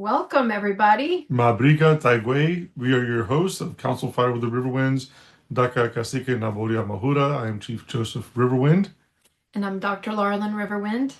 Welcome, everybody. Mabrika Taigwe, we are your hosts of Council Fire with the Riverwinds, Daka Kasike Naboria Mahura. I am Chief Joseph Riverwind, And I'm Dr. Laurelyn Riverwind.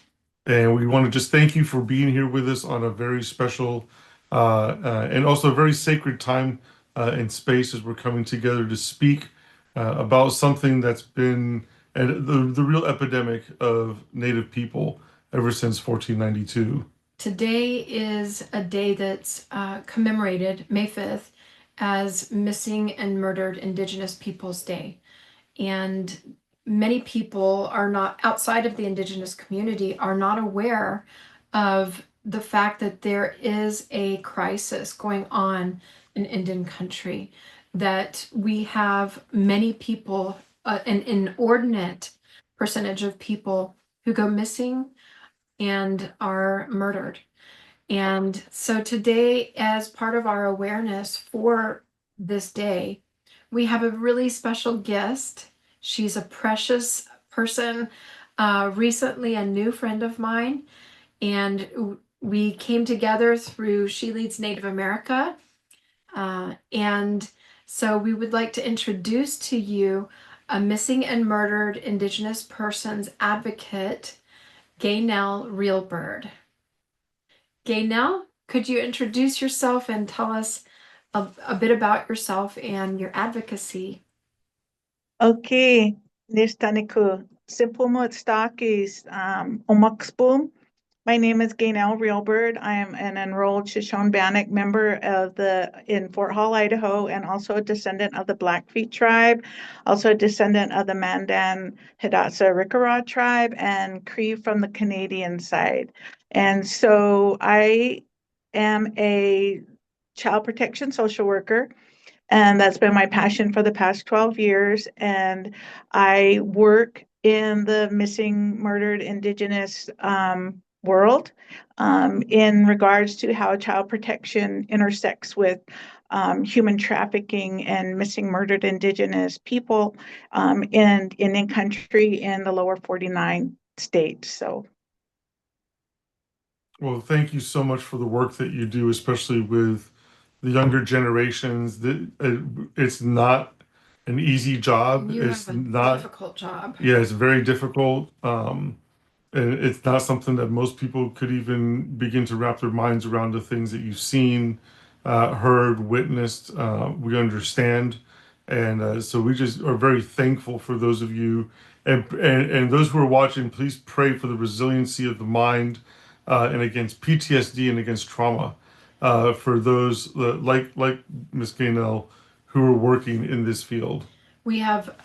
and we want to just thank you for being here with us on a very special and also a very sacred time and space as we're coming together to speak about something that's been the real epidemic of Native people ever since 1492. Today is a day that's commemorated, May 5th, as Missing and Murdered Indigenous Peoples Day. And many people are not, outside of the Indigenous community, are not aware of the fact that there is a crisis going on in Indian country, that we have many people, an inordinate percentage of people who go missing and are murdered. And so today, as part of our awareness for this day, we have a really special guest. She's a precious person, recently a new friend of mine, and we came together through She Leads Native America. And so we would like to introduce to you a missing and murdered Indigenous persons advocate, Gaynell Real Bird. Gaynell, could you introduce yourself and tell us a bit about yourself and your advocacy? Okay, Nishtaniku. Sipumut Stakis, Omuxboom. My name is Gaynell Real Bird. I am an enrolled Shoshone-Bannock member in Fort Hall, Idaho, and also a descendant of the Blackfeet tribe, also a descendant of the Mandan Hidatsa Rickarod tribe, and Cree from the Canadian side. And so I am a child protection social worker. And that's been my passion for the past 12 years. And I work in the missing, murdered Indigenous world in regards to how child protection intersects with human trafficking and missing, murdered Indigenous people in Indian country in the lower 49 states. So. Well, thank you so much for the work that you do, especially with the younger generations. It's not an easy job. You It's have a not, difficult job. yeah, it's very difficult. And it's not something that most people could even begin to wrap their minds around the things that you've seen, heard, witnessed. We understand. And so we just are very thankful for those of you and those who are watching. Please pray for the resiliency of the mind and against PTSD and against trauma for those like Miss Gaynell who are working in this field. We have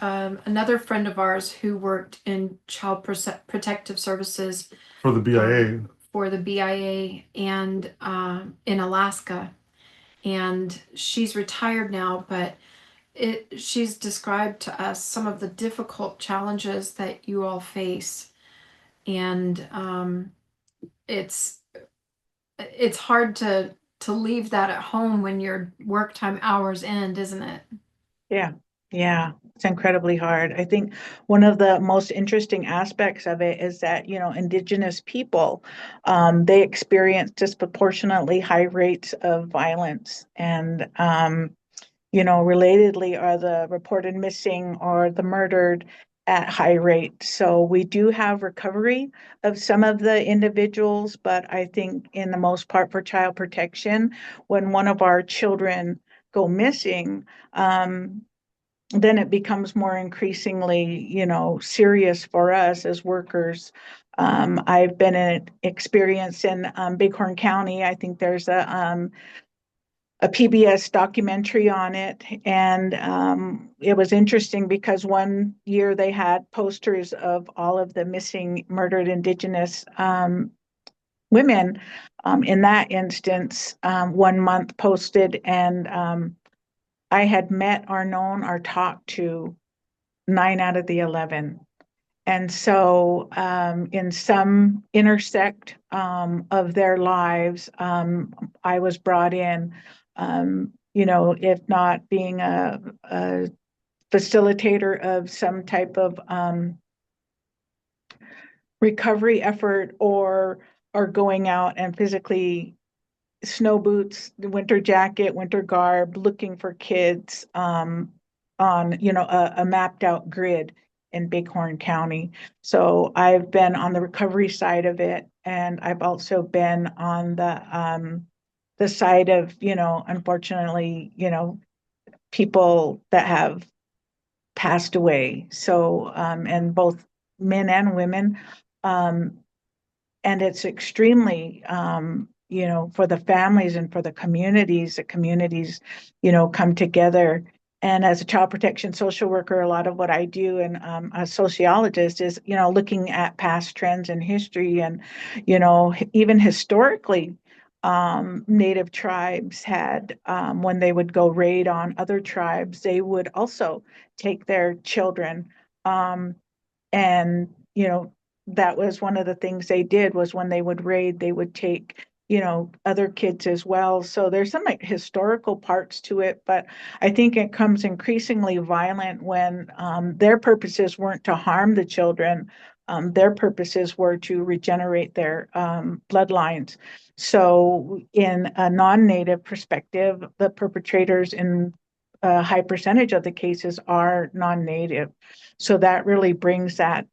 another friend of ours who worked in child protective services For the BIA. For the BIA and in Alaska. And she's retired now, but she's described to us some of the difficult challenges that you all face. And it's hard to leave that at home when your work time hours end, isn't it? Yeah, it's incredibly hard. I think one of the most interesting aspects of it is that, Indigenous people, they experience disproportionately high rates of violence. And, relatedly are the reported missing or the murdered at high rate. So we do have recovery of some of the individuals, but I think in the most part for child protection, when one of our children go missing, then it becomes more increasingly, serious for us as workers. I've been in experience in Bighorn County. I think there's a PBS documentary on it, and it was interesting because one year they had posters of all of the missing, murdered Indigenous women. In that instance, 1 month posted, and I had met or known or talked to 9 out of the 11. And so in some intersect of their lives, I was brought in, if not being a facilitator of some type of recovery effort or going out and physically snow boots, winter jacket, winter garb, looking for kids on, a mapped out grid in Bighorn County. So I've been on the recovery side of it, and I've also been on the side of, unfortunately, people that have passed away. So, and both men and women. Um, and it's extremely, for the families and for the communities, come together. And as a child protection social worker, a lot of what I do, and a sociologist, is, looking at past trends in history, and, even historically, Native tribes had, when they would go raid on other tribes, they would also take their children. And, that was one of the things they did, was when they would raid, they would take, other kids as well. So there's some like historical parts to it, but I think it comes increasingly violent when their purposes weren't to harm the children. Their purposes were to regenerate their bloodlines. So in a non-native perspective, the perpetrators in a high percentage of the cases are non-native. So that really brings that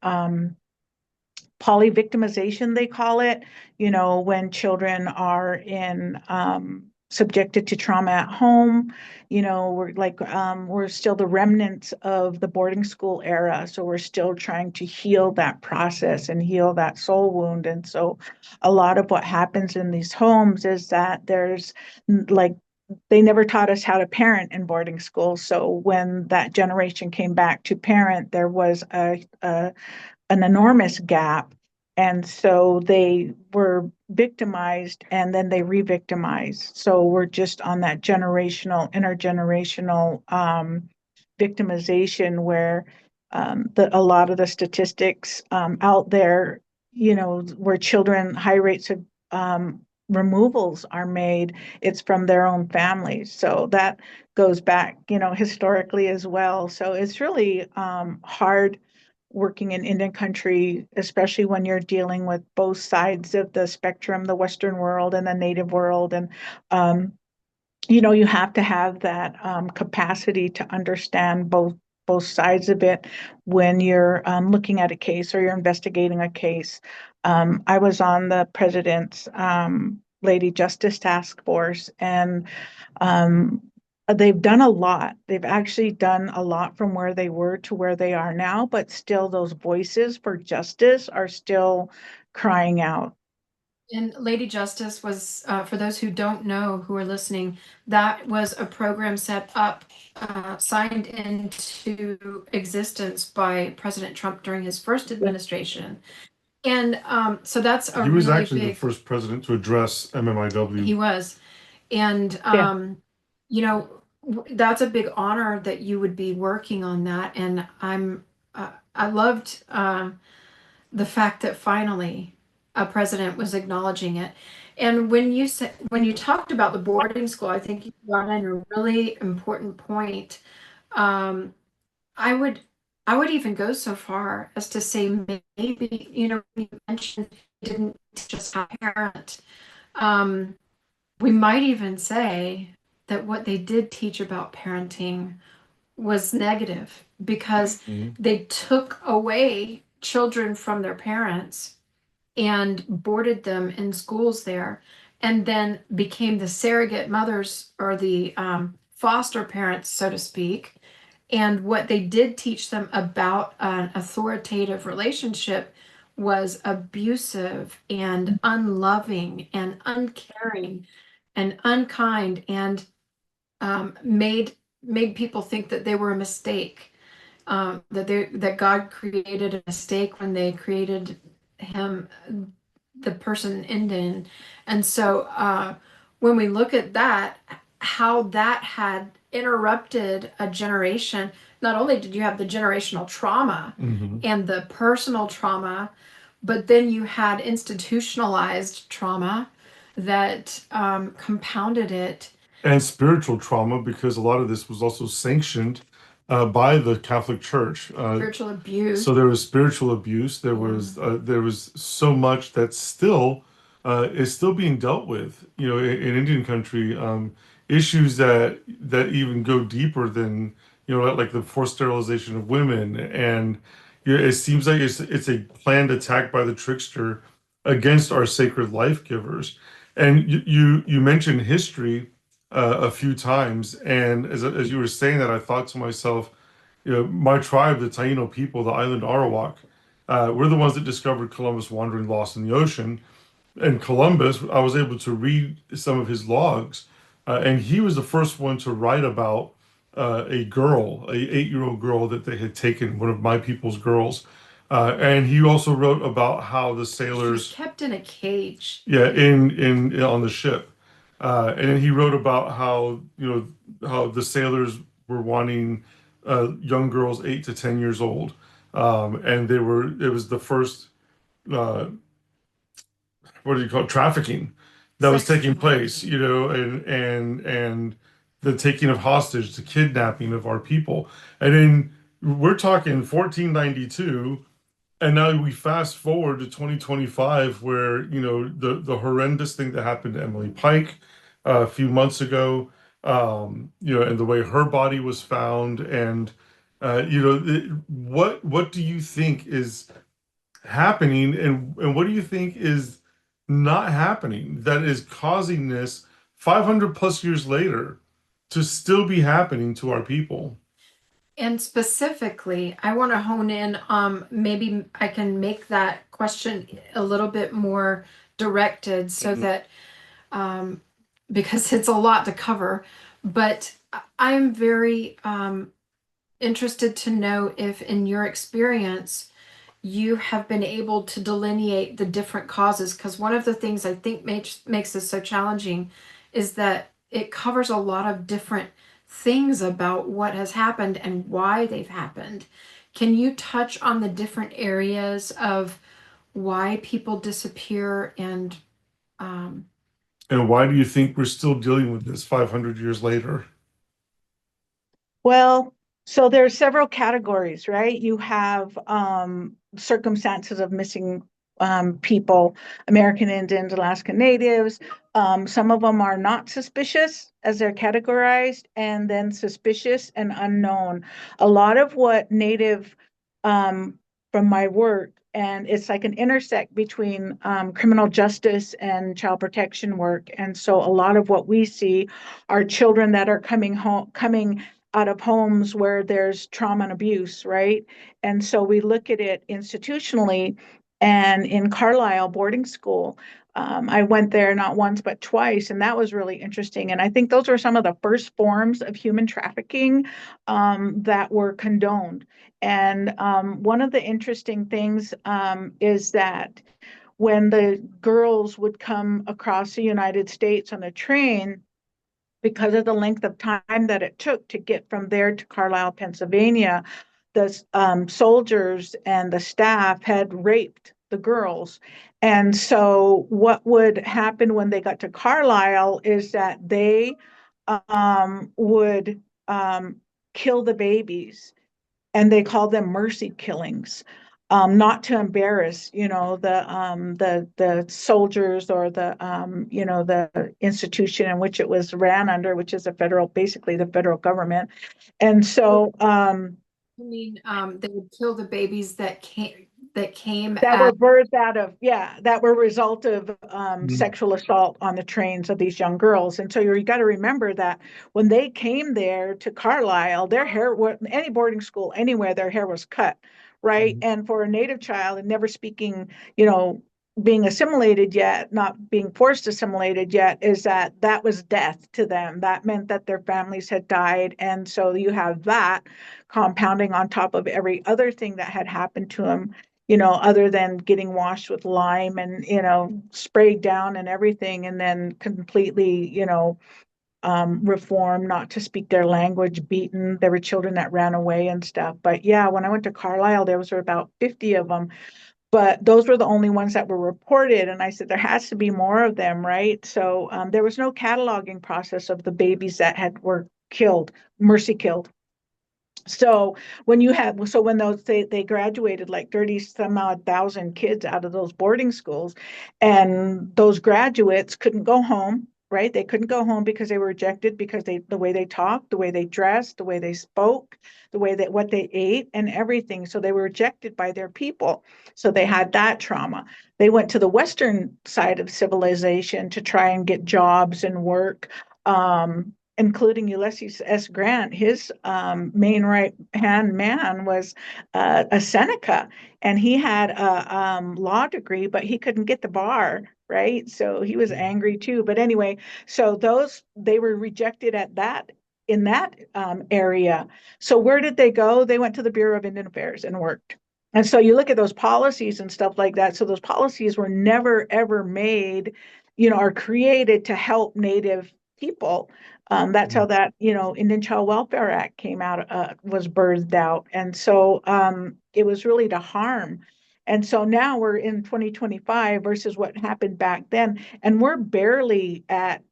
polyvictimization, they call it, when children are in subjected to trauma at home. We're still the remnants of the boarding school era. So we're still trying to heal that process and heal that soul wound. And so a lot of what happens in these homes is that there's like, they never taught us how to parent in boarding school. So when that generation came back to parent, there was an enormous gap. And so they were victimized and then they re-victimized. So we're just on that intergenerational victimization where a lot of the statistics out there, where children, high rates of removals are made, it's from their own families. So that goes back, historically as well. So it's really hard working in Indian country, especially when you're dealing with both sides of the spectrum, the Western world and the Native world. And, you have to have that capacity to understand both sides of it when you're looking at a case or you're investigating a case. I was on the president's Lady Justice Task Force, and they've done a lot. They've actually done a lot from where they were to where they are now, but still those voices for justice are still crying out. And Lady Justice was, for those who don't know, who are listening, that was a program set up, signed into existence by President Trump during his first administration. And so that's a He was really actually the big, first president to address MMIW. he was. And, Yeah. that's a big honor that you would be working on that. And I loved the fact that finally a president was acknowledging it. And when you talked about the boarding school, I think you brought in a really important point. Um, I would I would even go so far as to say maybe, you mentioned it didn't teach us how to parent. Um, we might even say that what they did teach about parenting was negative because Mhm. they took away children from their parents and boarded them in schools there, and then became the surrogate mothers or the foster parents, so to speak. And what they did teach them about an authoritative relationship was abusive and unloving and uncaring and unkind, and made people think that they were a mistake, that God created a mistake when they created him, the person Indian. And so when we look at that, how that had interrupted a generation, not only did you have the generational trauma Mhm. and the personal trauma, but then you had institutionalized trauma that compounded it. And spiritual trauma, because a lot of this was also sanctioned by the Catholic Church. Spiritual abuse. So there was spiritual abuse. Yeah. There was so much that still is still being dealt with, in Indian country. Issues that even go deeper than, like the forced sterilization of women, and it seems like it's a planned attack by the trickster against our sacred life givers. And you mentioned history a few times, and as you were saying that, I thought to myself, my tribe, the Taino people, the island Arawak, we're the ones that discovered Columbus wandering lost in the ocean. And Columbus, I was able to read some of his logs, and he was the first one to write about a girl, a 8-year-old girl that they had taken, one of my people's girls. And he also wrote about how the She was sailors, kept in a cage. yeah, in on the ship. And he wrote about how, how the sailors were wanting young girls 8 to 10 years old. And it was the first, uh, what do you call it, trafficking that was Sex taking place, trafficking. and the taking of hostage, the kidnapping of our people. And then we're talking 1492, and now we fast forward to 2025, where the horrendous thing that happened to Emily Pike a few months ago, and the way her body was found, and what do you think is happening, and what do you think is not happening that is causing this 500 plus years later to still be happening to our people? And specifically, I want to hone in, maybe I can make that question a little bit more directed so Mhm. that, um, because it's a lot to cover, but I'm very interested to know if in your experience you have been able to delineate the different causes, because one of the things I think makes this so challenging is that it covers a lot of different things about what has happened and why they've happened. Can you touch on the different areas of why people disappear and um, And why do you think we're still dealing with this 500 years later? Well, so there's several categories, right? You have circumstances of missing people, American Indians, Alaska Natives. Some of them are not suspicious as they're categorized, and then suspicious and unknown. A lot of what Native, um, from my work, and it's like an intersect between criminal justice and child protection work. And so a lot of what we see are children that are coming out of homes where there's trauma and abuse, right? And so we look at it institutionally. And in Carlisle boarding school, I went there not once but twice, and that was really interesting. And I think those were some of the first forms of human trafficking that were condoned. And one of the interesting things is that when the girls would come across the United States on a train, because of the length of time that it took to get from there to Carlisle, Pennsylvania, the soldiers and the staff had raped the girls. And so, what would happen when they got to Carlisle is that they would kill the babies, and they call them mercy killings. Not to embarrass, the soldiers or the institution in which it was ran under, which is basically the federal government. And so I mean, they would kill the babies that came that as were birthed out of, yeah, that were a result of Mhm. sexual assault on the trains of these young girls. And so you got to remember that when they came there to Carlisle, their hair, any boarding school anywhere, their hair was cut, right? Mhm. And for a native child and never speaking, being assimilated yet, not being forced assimilated yet, is that was death to them. That meant that their families had died. And so you have that compounding on top of every other thing that had happened to them, other than getting washed with lime and, sprayed down and everything, and then completely, reformed, not to speak their language, beaten. There were children that ran away and stuff. But yeah, when I went to Carlisle, there was about 50 of them, but those were the only ones that were reported. And I said, there has to be more of them, right? So there was no cataloging process of the babies that were killed, mercy killed. So when you had, so when those they graduated like 30 some odd thousand kids out of those boarding schools, and those graduates couldn't go home, right? They couldn't go home because they were rejected because the way they talked, the way they dressed, the way they spoke, the way that what they ate and everything. So they were rejected by their people. So they had that trauma. They went to the Western side of civilization to try and get jobs and work. Including Ulysses S. Grant, his main right hand man was a Seneca, and he had a law degree, but he couldn't get the bar, right? So he was angry too. But anyway, so those they were rejected at that in that area. So where did they go? They went to the Bureau of Indian Affairs and worked. And so you look at those policies and stuff like that. So those policies were never ever made, or created to help Native people. That's how that, Indian Child Welfare Act came out, was birthed out. And so it was really to harm. And so now we're in 2025 versus what happened back then. And we're barely at,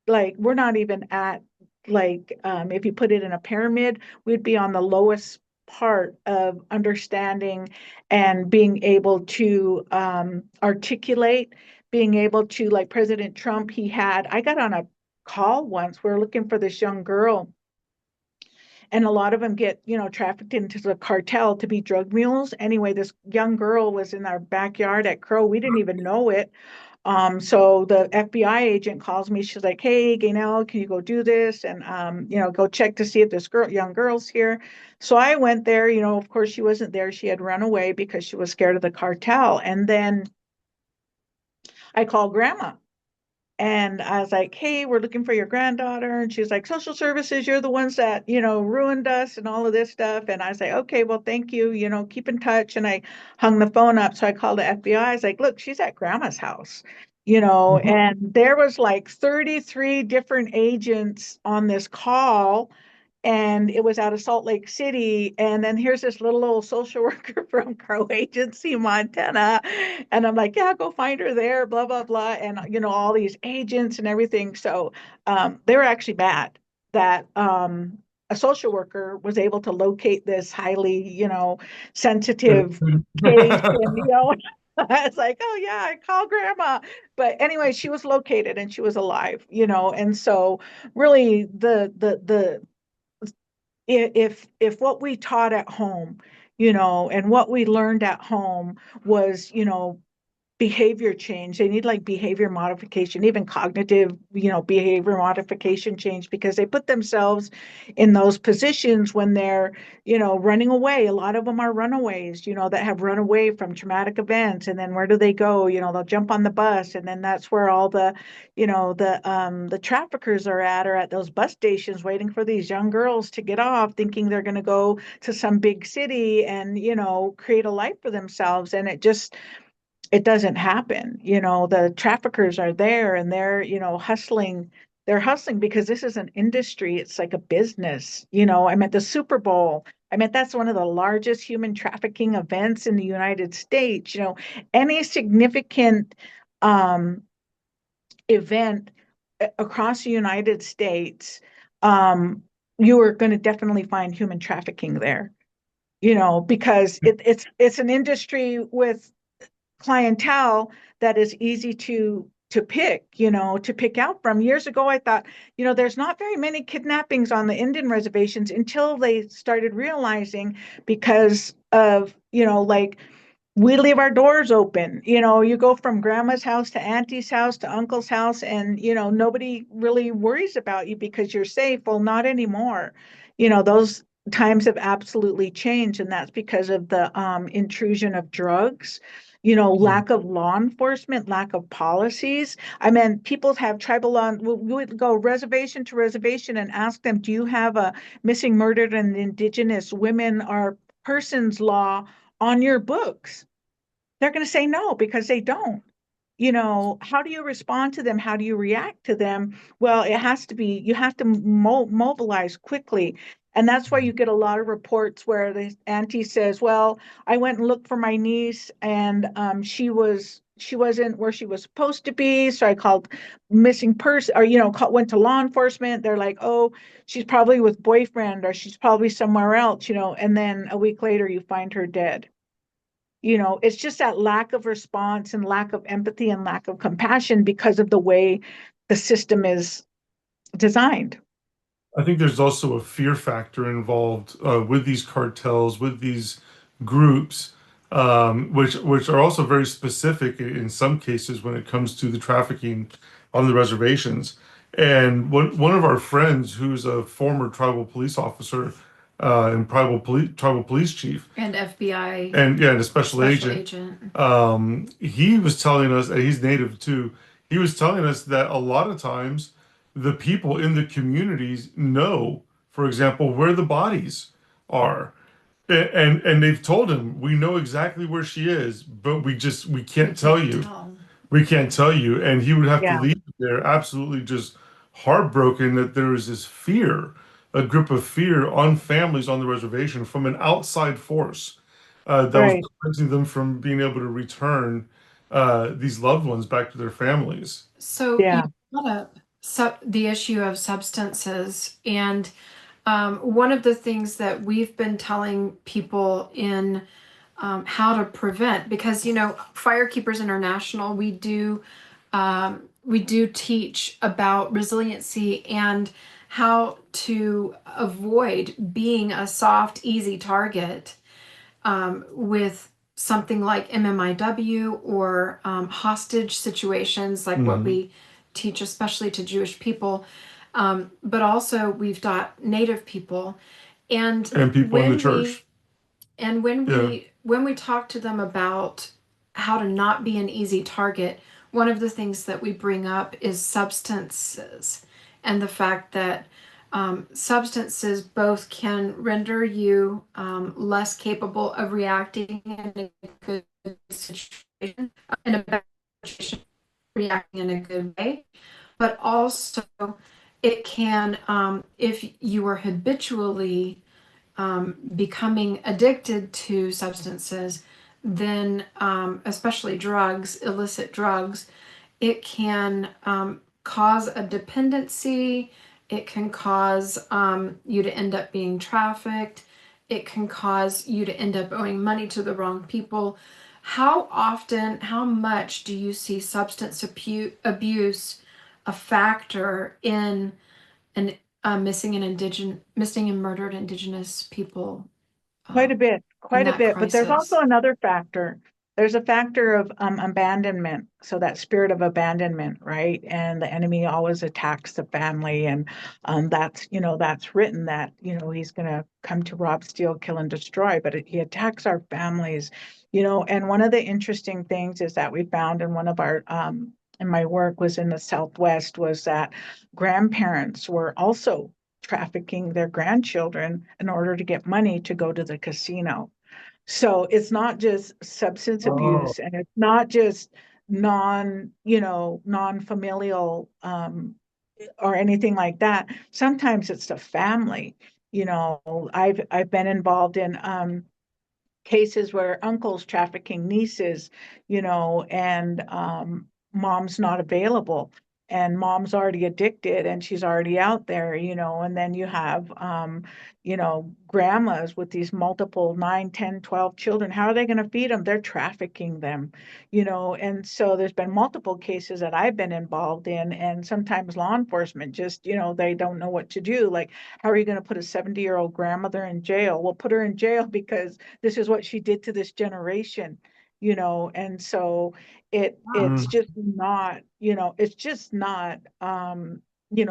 like, we're not even at, like, if you put it in a pyramid, we'd be on the lowest part of understanding and being able to articulate, being able to, like President Trump, I got on a call once. We are looking for this young girl, and a lot of them get, trafficked into the cartel to be drug mules. Anyway, this young girl was in our backyard at Crow. We didn't even know it. So the FBI agent calls me. She's like, "Hey, Gaynell, can you go do this and go check to see if this young girl's here?" So I went there. Of course, she wasn't there. She had run away because she was scared of the cartel. And then I called grandma. And I was like, "Hey, we're looking for your granddaughter." And she's like, "Social services, you're the ones that, ruined us and all of this stuff." And I was like, "Okay, well, thank you, keep in touch." And I hung the phone up. So I called the FBI. I was like, "Look, she's at grandma's house." And there was like 33 different agents on this call, and it was out of Salt Lake City. And then here's this little old social worker from Crow Agency, Montana. And I'm like, "Yeah, go find her there, blah, blah, blah." And, all these agents and everything. So they were actually mad that a social worker was able to locate this highly, sensitive case. And, it's like, "Oh, yeah, I call grandma." But anyway, she was located and she was alive, and so really the if what we taught at home, and what we learned at home was, behavior change. They need like behavior modification, even cognitive, behavior modification change, because they put themselves in those positions when they're, running away. A lot of them are runaways, that have run away from traumatic events. And then where do they go? They'll jump on the bus, and then that's where all the, the traffickers are at those bus stations waiting for these young girls to get off, thinking they're going to go to some big city and, create a life for themselves. And it doesn't happen. The traffickers are there, and they're, hustling. They're hustling because this is an industry. It's like a business. I'm at the Super Bowl. I mean, that's one of the largest human trafficking events in the United States. Any significant um, event across the United States, you are going to definitely find human trafficking there. Because it's an industry with clientele that is easy to pick out from. Years ago, I thought, there's not very many kidnappings on the Indian reservations, until they started realizing, because of, like, we leave our doors open. You go from grandma's house to auntie's house to uncle's house, and nobody really worries about you because you're safe. Well, not anymore. Those times have absolutely changed, and that's because of the intrusion of drugs, lack of law enforcement, lack of policies. I mean, people have tribal law. We would go reservation to reservation and ask them, "Do you have a missing, murdered, and indigenous women or persons law on your books?" They're going to say no, because they don't. how do you respond to them? How do you react to them? Well, it has to be, you have to mobilize quickly. And that's why you get a lot of reports where the auntie says, well, I went and looked for my niece and she wasn't where she was supposed to be. So I called missing person or, went to law enforcement. They're like, oh, she's probably with boyfriend or she's probably somewhere else, and then a week later you find her dead. It's just that lack of response and lack of empathy and lack of compassion because of the way the system is designed. I think there's also a fear factor involved with these cartels, with these groups, which are also very specific in some cases when it comes to the trafficking on the reservations. And one of our friends, who's a former tribal police officer and tribal police chief, And FBI and yeah, and a special special agent, agent. he was telling us, and he's native too. He was telling us that a lot of times the people in the communities know, for example, where the bodies are. And they've told him, we know exactly where she is, but we We can't tell can't you. tell. We can't tell you. And he would have to Yeah, leave there absolutely just heartbroken that there is this fear, a grip of fear on families on the reservation from an outside force that was right. preventing them from being able to return these loved ones back to their families. So you Yeah, brought up the issue of substances, and one of the things that we've been telling people in how to prevent, because Firekeepers International, we do teach about resiliency and how to avoid being a soft, easy target with something like MMIW or hostage situations, like what Mhm. we teach, especially to Jewish people. But also, we've taught Native people, and And people in the when we church. and when Yeah. we when we talk to them about how to not be an easy target, one of the things that we bring up is substances and the fact that substances both can render you less capable of reacting in a good situation, in a bad situation, reacting in a good way, but also it can, if you are habitually becoming addicted to substances, then especially drugs, illicit drugs, it can cause a dependency. It can cause you to end up being trafficked. It can cause you to end up owing money to the wrong people. How often, how much do you see substance abuse a factor in an missing and murdered Indigenous people quite a um, bit, in quite a that bit. But there's also crisis? another factor. There's a factor of abandonment. So that spirit of abandonment, right? And the enemy always attacks the family, and that's written that he's going to come to rob, steal, kill, and destroy. But he attacks our families, And one of the interesting things is that we found in one of our in my work was in the Southwest was that grandparents were also trafficking their grandchildren in order to get money to go to the casino. So it's not just substance Oh. abuse and it's not just non-familial or anything like that. Sometimes it's the family. I've been involved in cases where uncles trafficking nieces, and mom's not available and mom's already addicted and she's already out there, and then you have, grandmas with these multiple 9, 10, 12 children. How are they going to feed them? They're trafficking them, and so there's been multiple cases that I've been involved in, and sometimes law enforcement just, they don't know what to do. Like, how are you going to put a 70-year-old grandmother in jail? Well, put her in jail because this is what she did to this generation, and so it's Mm. just not,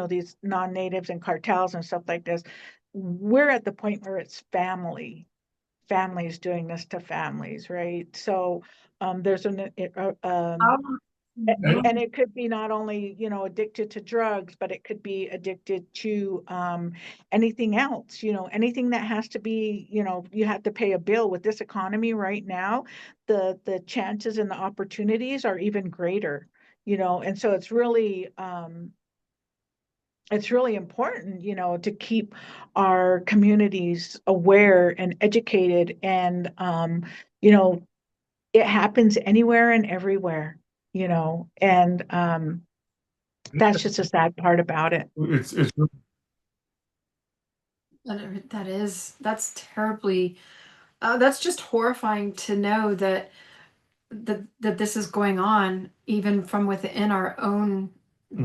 these non-natives and cartels and stuff like this. We're at the point where it's families doing this to families, right? So there's an How, And it could be not only, addicted to drugs, but it could be addicted to anything else, anything that has to be, you have to pay a bill with this economy right now, the chances and the opportunities are even greater, and so it's really important, to keep our communities aware and educated and, you know, it happens anywhere and everywhere, and that's just a sad part about it. It's That's terribly, that's just horrifying to know that this is going on even from within our own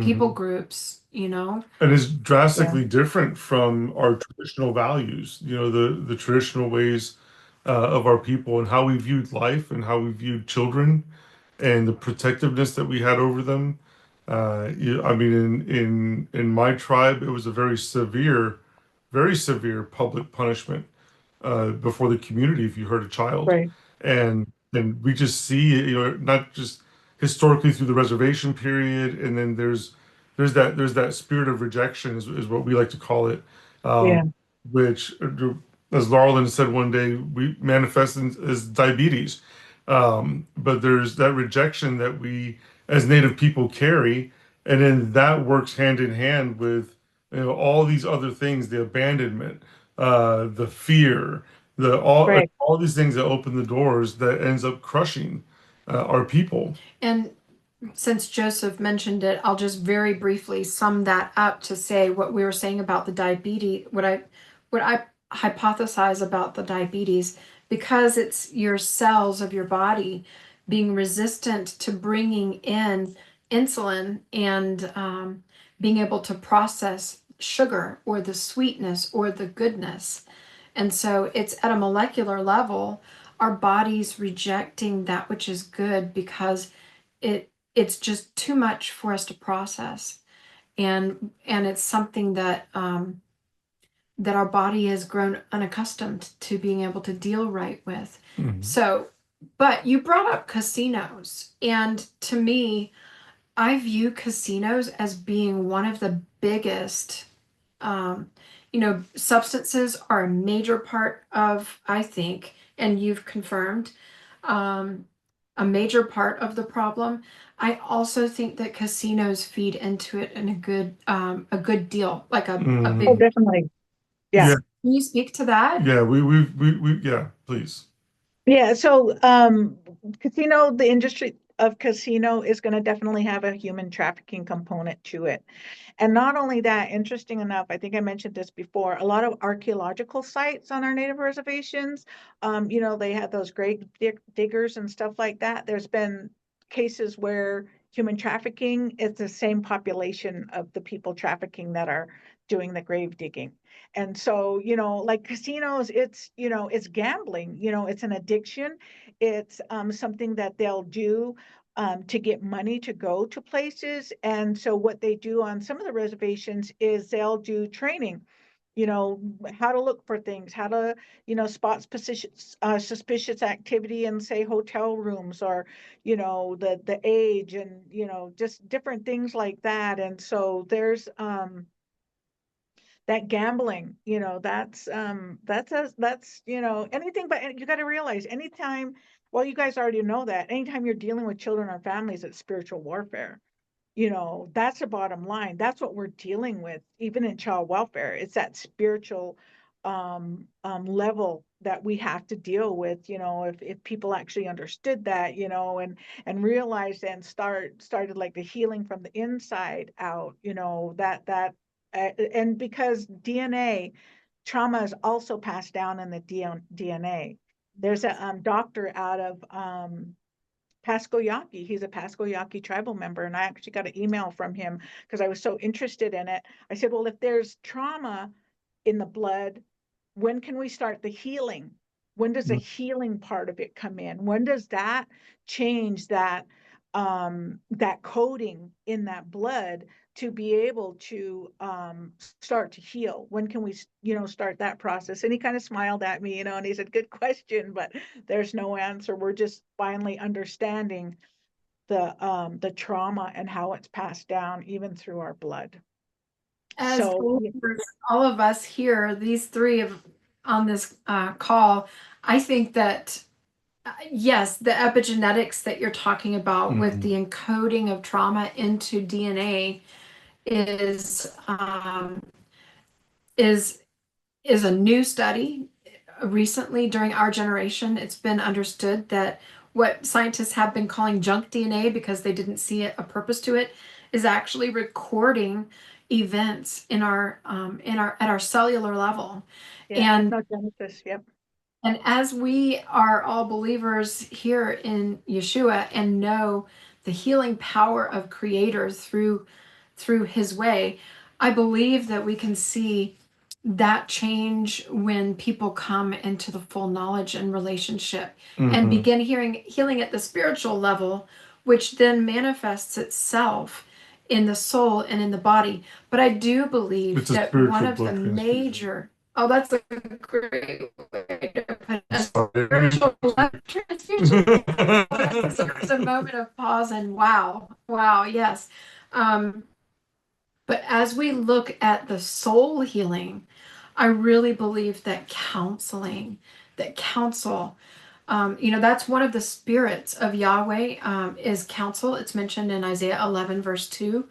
people Mhm. groups, you know? And it's Yeah, drastically different from our traditional values, the traditional ways of our people and how we viewed life and how we viewed children and the protectiveness that we had over them. I mean, in my tribe, it was a very severe public punishment before the community if you hurt a child, right, and we just see it, not just historically through the reservation period, and then there's that spirit of rejection is what we like to call it, um, yeah, which, as Laurelyn said one day, we manifest as diabetes. But there's that rejection that we as Native people carry, and then that works hand in hand with all these other things, the abandonment, the fear, the right. all these things that open the doors that ends up crushing our people. And since Joseph mentioned it, I'll just very briefly sum that up to say what we were saying about the diabetes, what I hypothesize about the diabetes, because it's your cells of your body being resistant to bringing in insulin and being able to process sugar or the sweetness or the goodness. And so it's at a molecular level, our body's rejecting that which is good because it's just too much for us to process, and it's something that our body has grown unaccustomed to being able to deal right with. Mhm. So, but you brought up casinos, and to me, I view casinos as being one of the biggest, um, substances are a major part of, I think, and you've confirmed, um, a major part of the problem. I also think that casinos feed into it in a good deal, like a Oh, Mhm. big. definitely. Yeah. Yeah, Can you speak to that? yeah, we yeah, please. Yeah, so the industry of casino is going to definitely have a human trafficking component to it. And not only that, interesting enough, I think I mentioned this before, a lot of archaeological sites on our native reservations, they had those grave diggers and stuff like that. There's been cases where human trafficking is the same population of the people trafficking that are doing the grave digging. And so, like casinos, it's gambling, it's an addiction. It's something that they'll do to get money to go to places. And so what they do on some of the reservations is they'll do training, how to look for things, how to, spot suspicious activity in, say, hotel rooms, or, the age, and, just different things like that. And so there's that gambling, that's anything, but you got to realize anytime, well, you guys already know that anytime you're dealing with children or families, it's spiritual warfare. That's the bottom line. That's what we're dealing with, even in child welfare. It's that spiritual level that we have to deal with. If people actually understood that, and realized and started like the healing from the inside out. And because DNA trauma is also passed down in the DNA. There's a doctor out of Pasco Yaqui. He's a Pasco Yaqui tribal member. And I actually got an email from him because I was so interested in it. I said, well, if there's trauma in the blood, when can we start the healing? When does the healing part of it come in? When does that change that coding in that blood to be able to start to heal? When can we, start that process? And he kind of smiled at me, and he said, good question, but there's no answer. We're just finally understanding the trauma and how it's passed down even through our blood. As So believers, all of us here, these three of on this call, I think that yes, the epigenetics that you're talking about with Mhm. the encoding of trauma into DNA is is is a new study. Recently, during our generation, it's been understood that what scientists have been calling junk DNA because they didn't see a purpose to it is actually recording events in our at our cellular level. yeah, And ethnogenesis, yep. and as we are all believers here in Yeshua and know the healing power of Creator through His way, I believe that we can see that change when people come into the full knowledge and relationship and Mhm. begin healing at the spiritual level, which then manifests itself in the soul and in the body. But I do believe It's a that one spiritual of the blood transfusion. major, oh, that's a great way to put it, a Sorry. spiritual blood transfusion. There's a moment of pause and wow, wow, yes. Um, but as we look at the soul healing, I really believe that that counsel, that's one of the spirits of Yahweh, is counsel. It's mentioned in Isaiah 11, verse 2.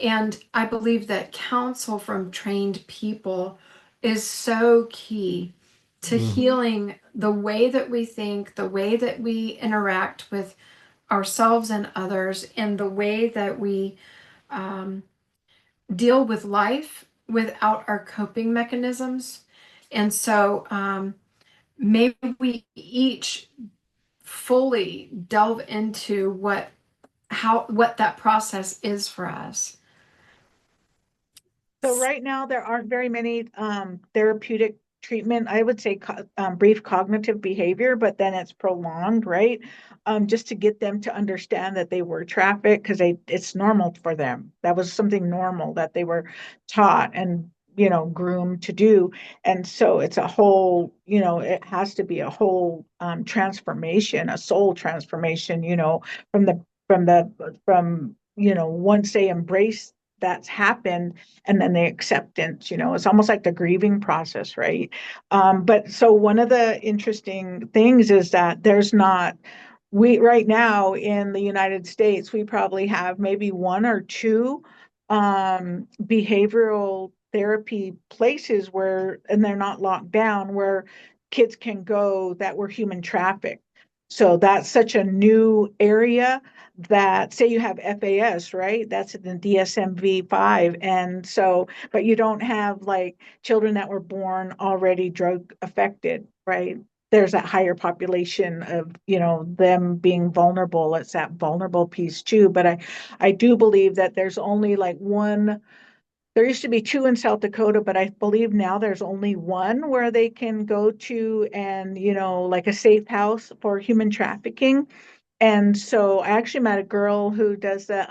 And I believe that counsel from trained people is so key to Mhm. healing the way that we think, the way that we interact with ourselves and others, and the way that we um, deal with life without our coping mechanisms. And so maybe we each fully delve into what that process is for us. So right now, there aren't very many therapeutic treatment. I would say brief cognitive behavior, but then it's prolonged, right? Just to get them to understand that they were trafficked because it's normal for them. That was something normal that they were taught and groomed to do. And so it's a whole, it has to be a whole transformation, a soul transformation, from the from once they embrace that's happened and then the acceptance, it's almost like the grieving process, right? But so one of the interesting things is that there's not, we right now in the United States, we probably have maybe one or two behavioral therapy places where, and they're not locked down, where kids can go that were human trafficked. So that's such a new area that, say you have FAS, right? That's in the DSM-5. And so, but you don't have like children that were born already drug affected, right? There's that higher population of, them being vulnerable. It's that vulnerable piece too. But I do believe that there's only like one. There used to be two in South Dakota, but I believe now there's only one where they can go to and, like a safe house for human trafficking. And so I actually met a girl who does the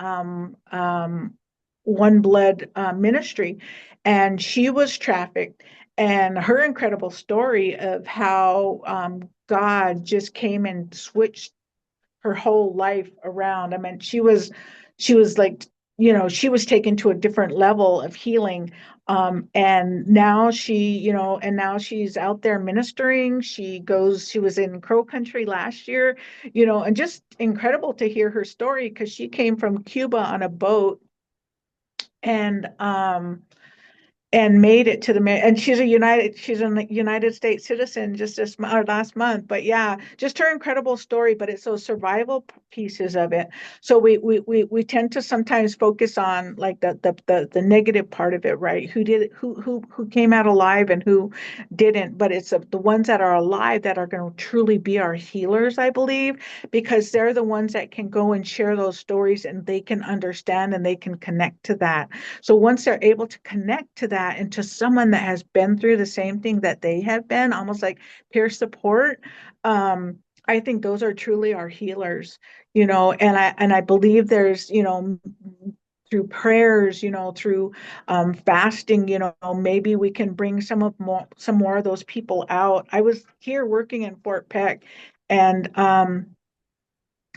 One Blood ministry, and she was trafficked. And her incredible story of how God just came and switched her whole life around. I mean, she was like, she was taken to a different level of healing. And now and now she's out there ministering. She was in Crow Country last year, and just incredible to hear her story because she came from Cuba on a boat and made it to and she's a United States citizen just or last month. But yeah, just her incredible story. But it's those survival pieces of it. So we tend to sometimes focus on like the negative part of it, right? Who came out alive and who didn't. But it's the ones that are alive that are going to truly be our healers, I believe, because they're the ones that can go and share those stories and they can understand and they can connect to that. So once they're able to connect to that and to someone that has been through the same thing that they have been, almost like peer support, I think those are truly our healers, and I believe there's, through prayers, through fasting, maybe we can bring some more of those people out. I was here working in Fort Peck, and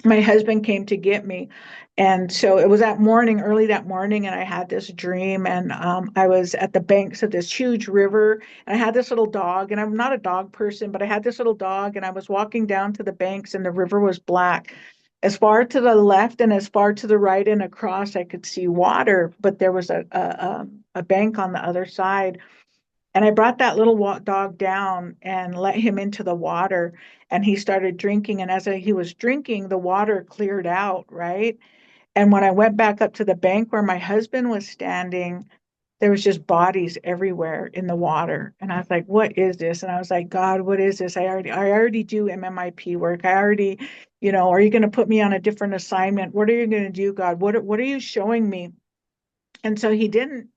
my husband came to get me. And so it was that morning, early that morning, and I had this dream. And I was at the banks of this huge river, and I had this little dog. And I'm not a dog person, but I had this little dog, and I was walking down to the banks, and the river was black. As far to the left and as far to the right and across, I could see water, but there was a bank on the other side. And I brought that little dog down and let him into the water, and he started drinking. And he was drinking, the water cleared out, right? And when I went back up to the bank where my husband was standing, there was just bodies everywhere in the water. And I was like, what is this? And I was like, God, what is this? I already do MMIP work. I already, are you going to put me on a different assignment? What are you going to do, God? What are you showing me? And so he didn't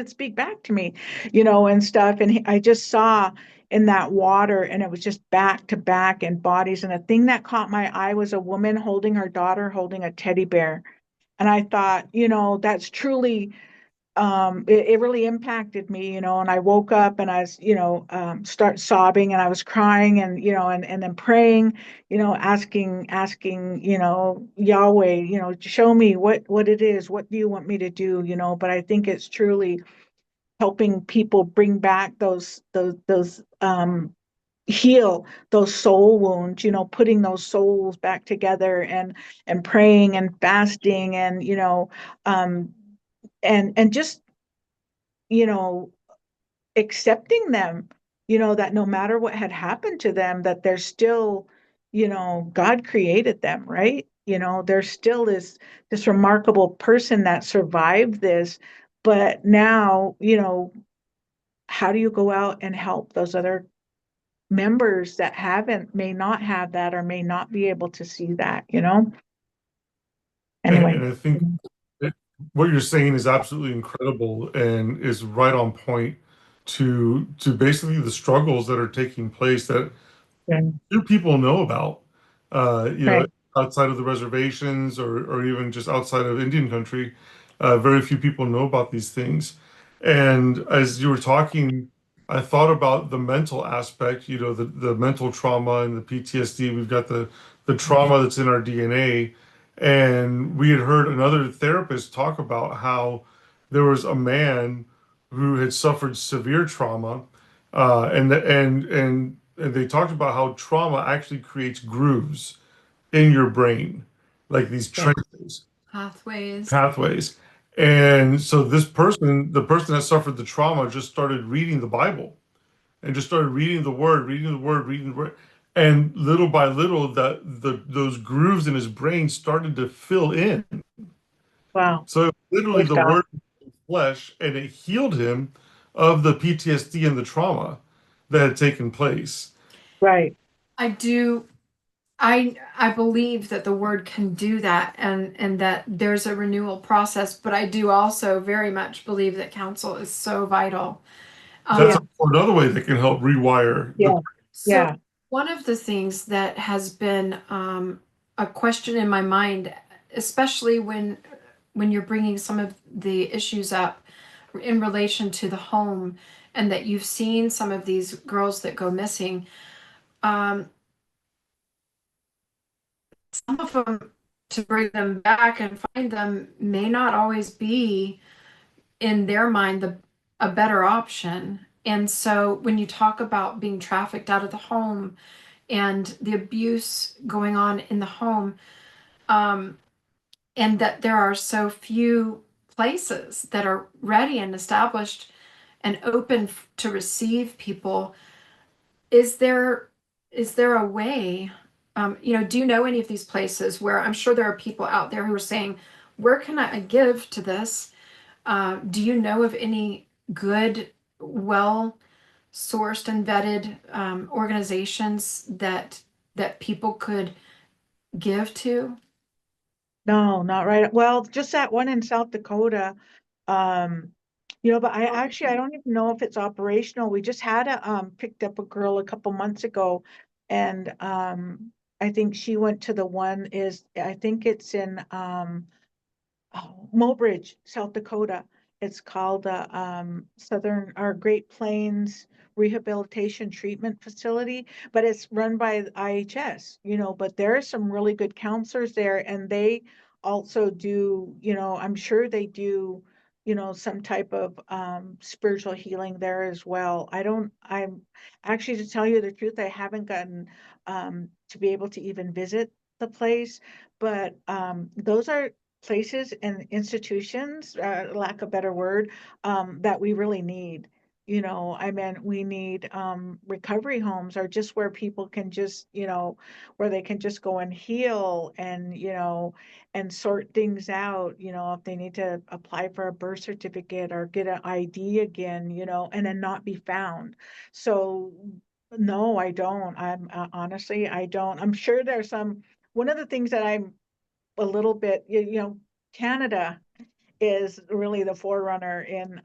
speak back to me, and stuff. And I just saw in that water, and it was just back to back and bodies. And the thing that caught my eye was a woman holding her daughter, holding a teddy bear. And I thought, that's truly, it really impacted me, and I woke up and I was, start sobbing, and I was crying, and, and then praying, asking, Yahweh, show me what it is. What do you want me to do? But I think it's truly helping people bring back those heal those soul wounds, putting those souls back together, and praying and fasting, and, um, and just, you know, accepting them, that no matter what had happened to them, that they're still, God created them, right? There's still this remarkable person that survived this. But now, how do you go out and help those other members that may not have that, or may not be able to see that, anyway. And I think it, what you're saying is absolutely incredible and is right on point to basically the struggles that are taking place that Yeah, few people know about, right. outside of the reservations, or even just outside of Indian country. Very few people know about these things. And as you were talking, I thought about the mental aspect, the mental trauma and the PTSD. We've got the trauma that's in our DNA. And we had heard another therapist talk about how there was a man who had suffered severe trauma, and they talked about how trauma actually creates grooves in your brain, like these Yeah. trenches, Pathways. pathways. And so the person that suffered the trauma, just started reading the Bible and just started reading the word, reading the word, reading the word. And little by little, those grooves in his brain started to fill in. Wow. So literally Praise the God. word became flesh, and it healed him of the PTSD and the trauma that had taken place. Right. I do I believe that the word can do that, and that there's a renewal process, but I do also very much believe that counsel is so vital. That's Yeah. Um, another way that can help rewire the. Yeah. so Yeah. one of the things that has been a question in my mind, especially when you're bringing some of the issues up in relation to the home, and that you've seen some of these girls that go missing, um, some of them, to bring them back and find them, may not always be in their mind a better option. And so when you talk about being trafficked out of the home and the abuse going on in the home, um, and that there are so few places that are ready and established and open to receive people, is there a way, do you know any of these places where, I'm sure there are people out there who are saying, where can I give to this? Do you know of any good, well sourced and vetted organizations that people could give to? No, not right. Well, just that one in South Dakota. Um, but I don't even know if it's operational. We just had picked up a girl a couple months ago, and I think she went to the one I think it's in Mobridge, South Dakota. It's called Southern or Great Plains Rehabilitation Treatment Facility, but it's run by the IHS, but there are some really good counselors there, and they also do, I'm sure they do, some type of spiritual healing there as well. I'm actually, to tell you the truth, I haven't gotten to be able to even visit the place, but those are places and institutions, lack of a better word, that we really need. I mean, we need recovery homes, or just where people can just, where they can just go and heal, and, and sort things out, if they need to apply for a birth certificate or get an ID again, and then not be found. So, no, I don't. Honestly, I don't. I'm sure there's one of the things that I'm a little bit, Canada is really the forerunner in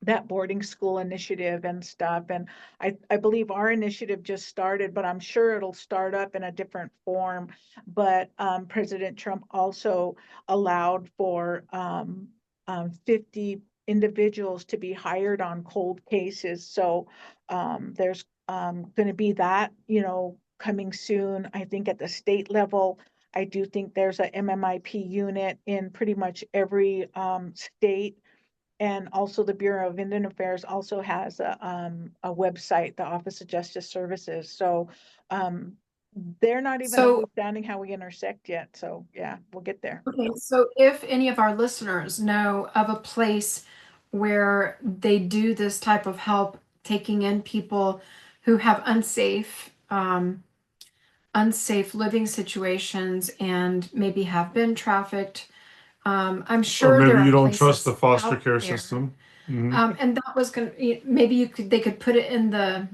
that boarding school initiative and stuff. And I believe our initiative just started, but I'm sure it'll start up in a different form. But President Trump also allowed for 50 individuals to be hired on cold cases. So there's going to be that, coming soon. I think at the state level, I do think there's a MMIP unit in pretty much every state, and also the Bureau of Indian Affairs also has a website, the Office of Justice Services. So they're not even So, understanding how we intersect yet. So yeah, we'll get there. okay, so if any of our listeners know of a place where they do this type of help, taking in people who have unsafe living situations and maybe have been trafficked, I'm Or sure there maybe are you don't trust the places foster out care there. system. Hmm. And that was going to, maybe they could put it in the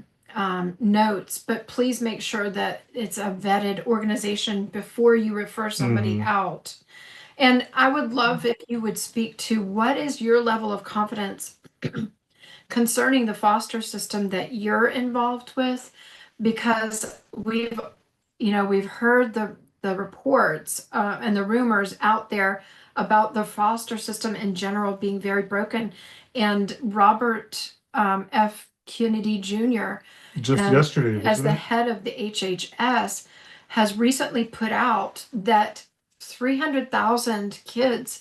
notes, but please make sure that it's a vetted organization before you refer somebody Hmm. out. And I would love if you would speak to what is your level of confidence concerning the foster system that you're involved with, because we've heard the reports and the rumors out there about the foster system in general being very broken. And Robert F. Kennedy Jr., Just yesterday, as the wasn't it? head of the HHS, has recently put out that 300,000 kids,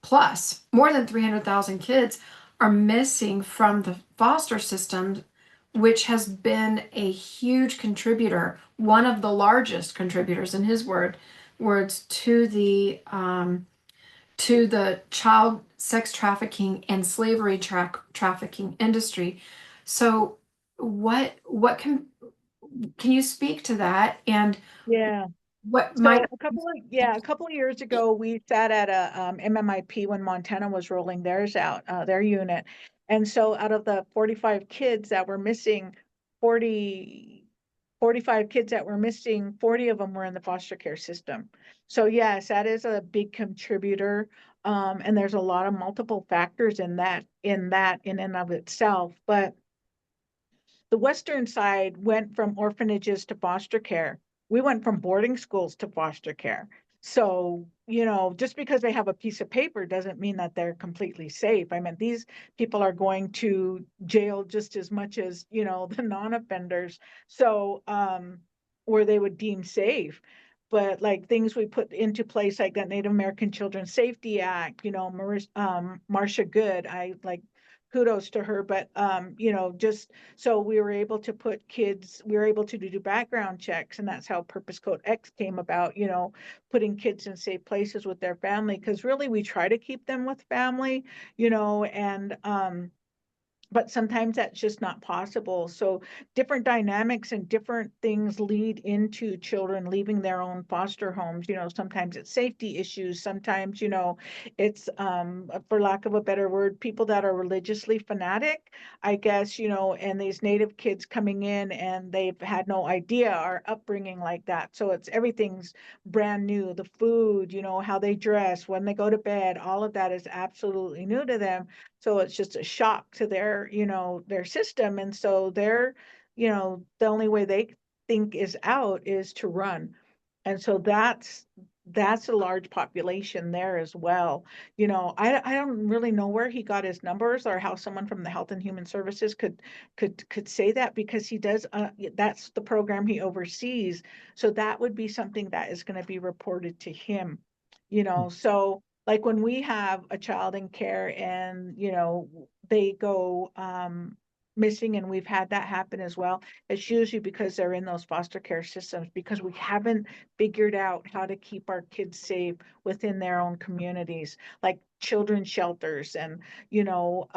plus more than 300,000 kids, are missing from the foster system, which has been a huge contributor, one of the largest contributors, in his words, to the child sex trafficking and slavery trafficking industry. So, what can you speak to that, and Yeah. what might? So a couple of years ago, we sat at a MMIP when Montana was rolling theirs out, their unit. And so out of the 45 kids that were missing, 40 45 kids that were missing, 40 of them were in the foster care system. So yes, that is a big contributor. And there's a lot of multiple factors in and of itself. But the Western side went from orphanages to foster care. We went from boarding schools to foster care. So, just because they have a piece of paper doesn't mean that they're completely safe. I mean, these people are going to jail just as much as, the non-offenders. So, where they would deem safe. But like things we put into place, like that Native American Children's Safety Act, Marcia Good, I like kudos to her, but just so we were able to do background checks, and that's how Purpose Code X came about, putting kids in safe places with their family, because really we try to keep them with family, and but sometimes that's just not possible. So different dynamics and different things lead into children leaving their own foster homes. Sometimes it's safety issues. Sometimes, it's, for lack of a better word, people that are religiously fanatic, I guess, and these native kids coming in and they've had no idea our upbringing like that. So everything's brand new. The food, how they dress, when they go to bed, all of that is absolutely new to them. So it's just a shock to their system. And so the only way they think is out is to run. And so that's a large population there as well. You know, I don't really know where he got his numbers or how someone from the Health and Human Services could say that, because he does that's the program he oversees. So that would be something that is going to be reported to him, you know. So like when we have a child in care and, you know, they go missing, and we've had that happen as well, it's usually because they're in those foster care systems, because we haven't figured out how to keep our kids safe within their own communities, like children's shelters and, you know,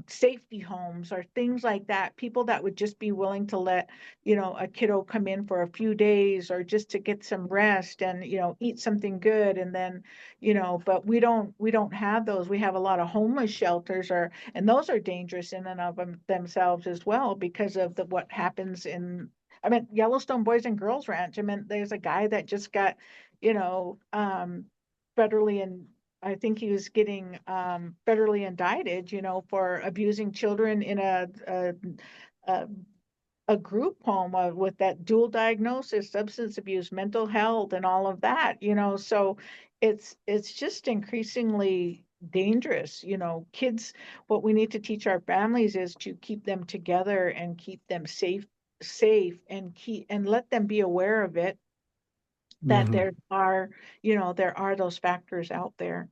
safety homes or things like that. People that would just be willing to let, you know, a kiddo come in for a few days or just to get some rest and, you know, eat something good. And then, you know, but we don't have those. We have a lot of homeless shelters, or, and those are dangerous in and of themselves as well, because of what happens in, I mean, Yellowstone Boys and Girls Ranch. I mean, there's a guy that just got, you know, federally, and I think he was getting federally indicted, you know, for abusing children in a, a group home with that dual diagnosis, substance abuse, mental health, and all of that, you know. So it's just increasingly dangerous, you know. Kids, what we need to teach our families is to keep them together and keep them safe, and keep and let them be aware of it, that Mhm. there are, you know, there are those factors out there.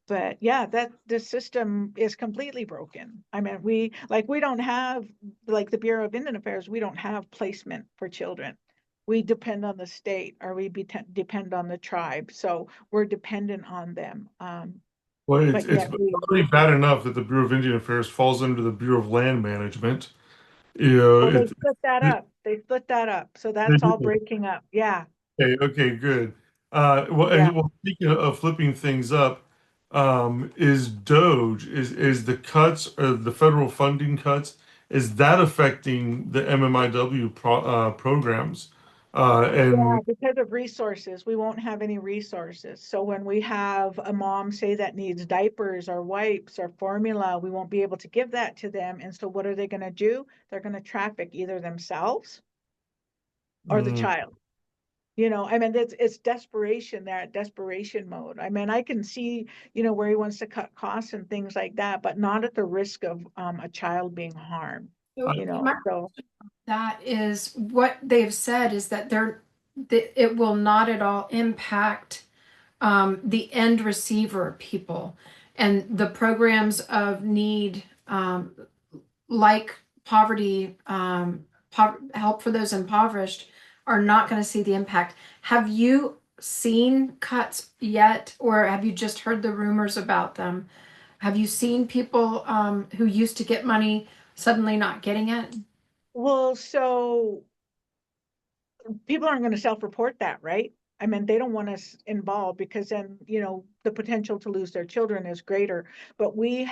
But yeah, that the system is completely broken. I mean, we don't have, like the Bureau of Indian Affairs, we don't have placement for children. We depend on the state, or depend on the tribe. So we're dependent on them. Well, But it's yet we, already bad enough that the Bureau of Indian Affairs falls under the Bureau of Land Management. You know, oh, they split that up. They split that up. So that's all breaking up. Yeah, okay, good. yeah. Well, speaking of flipping things up, is Doge, is the cuts, or the federal funding cuts, is that affecting the MMIW programs? Yeah, And because of resources, we won't have any resources. So when we have a mom say that needs diapers or wipes or formula, we won't be able to give that to them. And so what are they going to do? They're going to traffic either themselves or the mm, child. You know, I mean, it's desperation. They're at desperation mode. I mean, I can see, you know, where he wants to cut costs and things like that, but not at the risk of a child being harmed, So you know. my So that is what they've said is that that it will not at all impact the end receiver people, and the programs of need, like poverty, help for those impoverished, are not going to see the impact. Have you seen cuts yet, or have you just heard the rumors about them? Have you seen people who used to get money suddenly not getting it? well, so people aren't going to self-report that, right? I mean, they don't want us involved, because then, you know, the potential to lose their children is greater. But we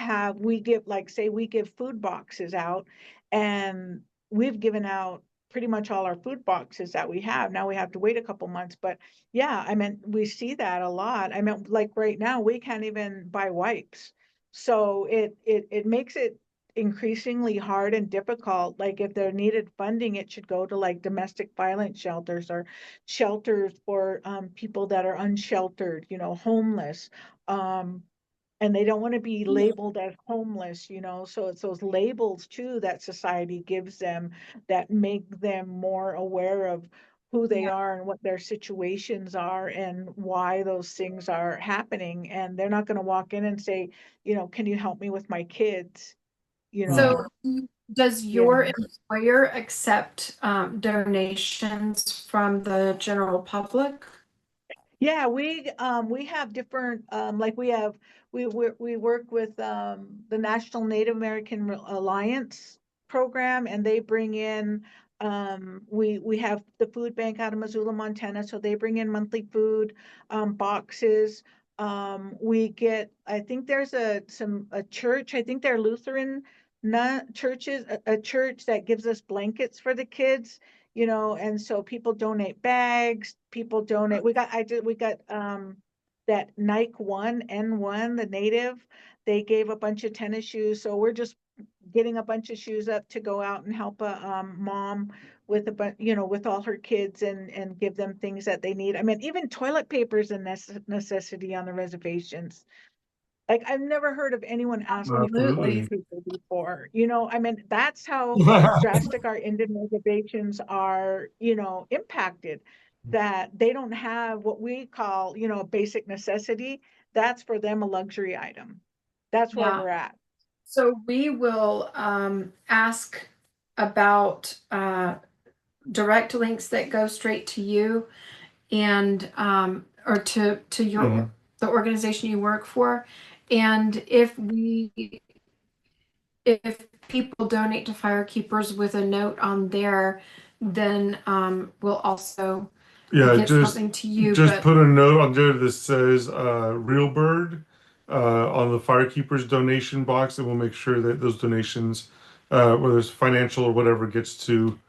give, like, say we give food boxes out, and we've given out pretty much all our food boxes that we have. Now we have to wait a couple months, but yeah, I mean, we see that a lot. I mean, like right now we can't even buy wipes. So it makes it increasingly hard and difficult. Like if there needed funding, it should go to like domestic violence shelters, or shelters for people that are unsheltered, you know, homeless. Um, and they don't want to be labeled as homeless, you know. So it's those labels too that society gives them that make them more aware of who they Yeah. are and what their situations are and why those things are happening. And they're not going to walk in and say, you know, can you help me with my kids? You mm. So, know, does yeah. your employer accept donations from the general public? Yeah, we have different like we work with the National Native American Alliance program, and they bring in we have the food bank out of Missoula, Montana, so they bring in monthly food boxes. We get, I think there's a church, I think they're Lutheran, not churches, a church that gives us blankets for the kids, you know. And so people donate bags, people donate, we got that Nike N1, the native, they gave a bunch of tennis shoes. So we're just getting a bunch of shoes up to go out and help a mom with with all her kids and give them things that they need. I mean, even toilet paper is a necessity on the reservations. Like, I've never heard of anyone asking for toilet Absolutely. Absolutely. paper before. I mean, that's how drastic our Indian reservations are, impacted, that they don't have what we call, a basic necessity. That's for them a luxury item. That's where Yeah. we're at. So we will ask about direct links that go straight to you and or to your Mhm. the organization you work for. And if people donate to Firekeepers with a note on there, then we'll also Yeah, get something to you. just But put a note on there that says Real Bird on the Firekeepers donation box, and we'll make sure that those donations, whether it's financial or whatever, gets to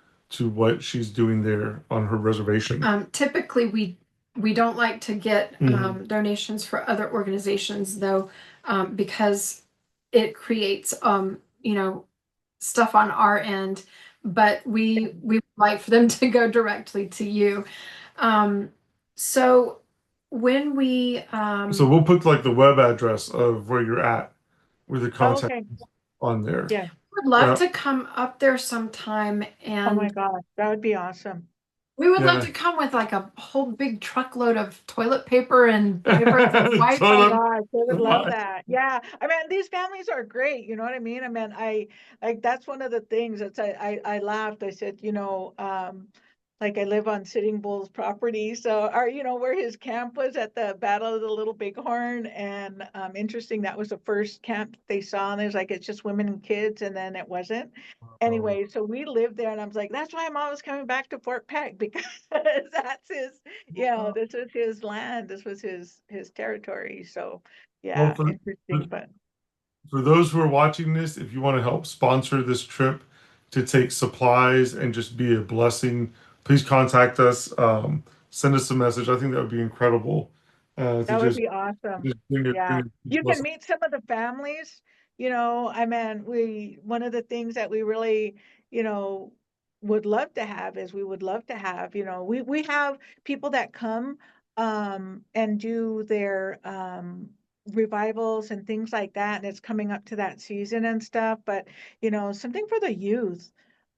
what she's doing there on her reservation. typically we don't like to get Mhm. donations for other organizations though, because it creates stuff on our end. But we would like for them to go directly to you. Um, so when we So we'll put like the web address of where you're at with the Oh, contact okay. on there. Yeah. would love Yeah, to come up there sometime, Oh my and gosh, that would be awesome. we would love yeah. to come with like a whole big truckload of toilet paper and paper to wipe. Oh my Toilet. gosh, they would love that. Yeah. I mean, these families are great, you know what I mean? I mean, I like that's one of the things that's I laughed. I said, like I live on Sitting Bull's property. So where his camp was at the Battle of the Little Bighorn. And interesting, that was the first camp they saw. And there's like it's just women and kids, and then it wasn't. Oh, Anyway, so we lived there, and I was like, that's why I'm always coming back to Fort Peck, because that's his, this was his land, this was his territory. So well, yeah, for interesting, but for those who are watching this, if you want to help sponsor this trip to take supplies and just be a blessing, please contact us. Send us a message. I think that would be incredible to that would be awesome. just bring it, Yeah. bring You it. can meet some of the families, I mean, one of the things that we really, you know, would love to have is we would love to have, we have people that come and do their revivals and things like that. And it's coming up to that season and stuff, but something for the youth.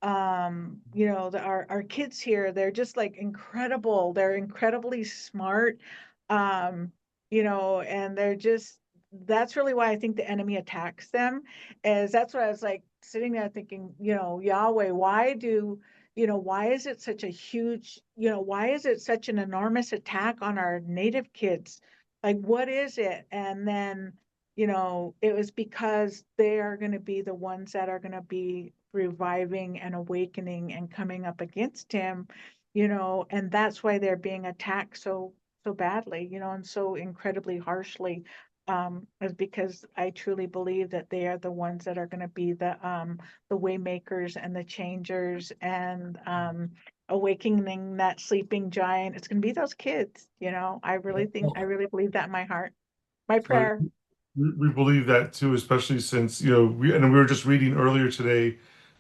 Our kids here, they're just like incredible. They're incredibly smart. Um, and they're just that's really why I think the enemy attacks them, is that's what I was like sitting there thinking, Yahweh, why is it such a huge, why is it such an enormous attack on our native kids? Like, what is it? And then, it was because they are going to be the ones that are going to be reviving and awakening and coming up against him, and that's why they're being attacked so badly, and so incredibly harshly, is because I truly believe that they are the ones that are going to be the way makers and the changers, and awakening that sleeping giant. It's going to be those kids. I really believe that in my heart, my So prayer. we believe that too, especially since, we were just reading earlier today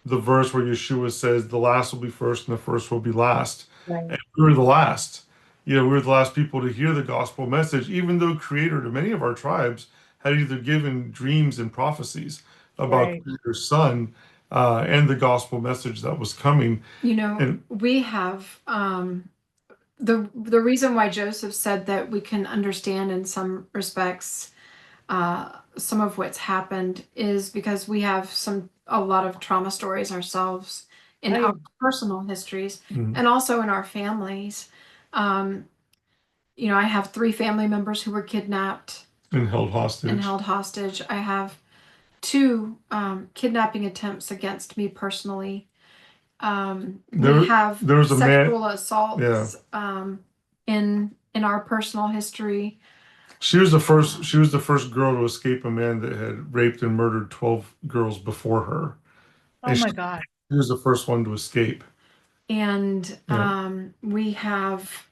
the verse where Yeshua says, the last will be first and the first will be last. Right, And we were the last. We were the last people to hear the gospel message, even though Creator to many of our tribes had either given dreams and prophecies about right. Creator's Son and the gospel message that was coming. And We have the reason why Joseph said that we can understand in some respects some of what's happened is because we have a lot of trauma stories ourselves in I our personal histories mm, and also in our families. Um, I have 3 family members who were kidnapped and held and hostage. held hostage. I have 2 kidnapping attempts against me personally. We There, have there was a man. sexual Yeah, assaults in our personal history. She was the first girl to escape a man that had raped and murdered 12 girls before her, Oh and she my God. was the first one to escape. And Yeah. we have,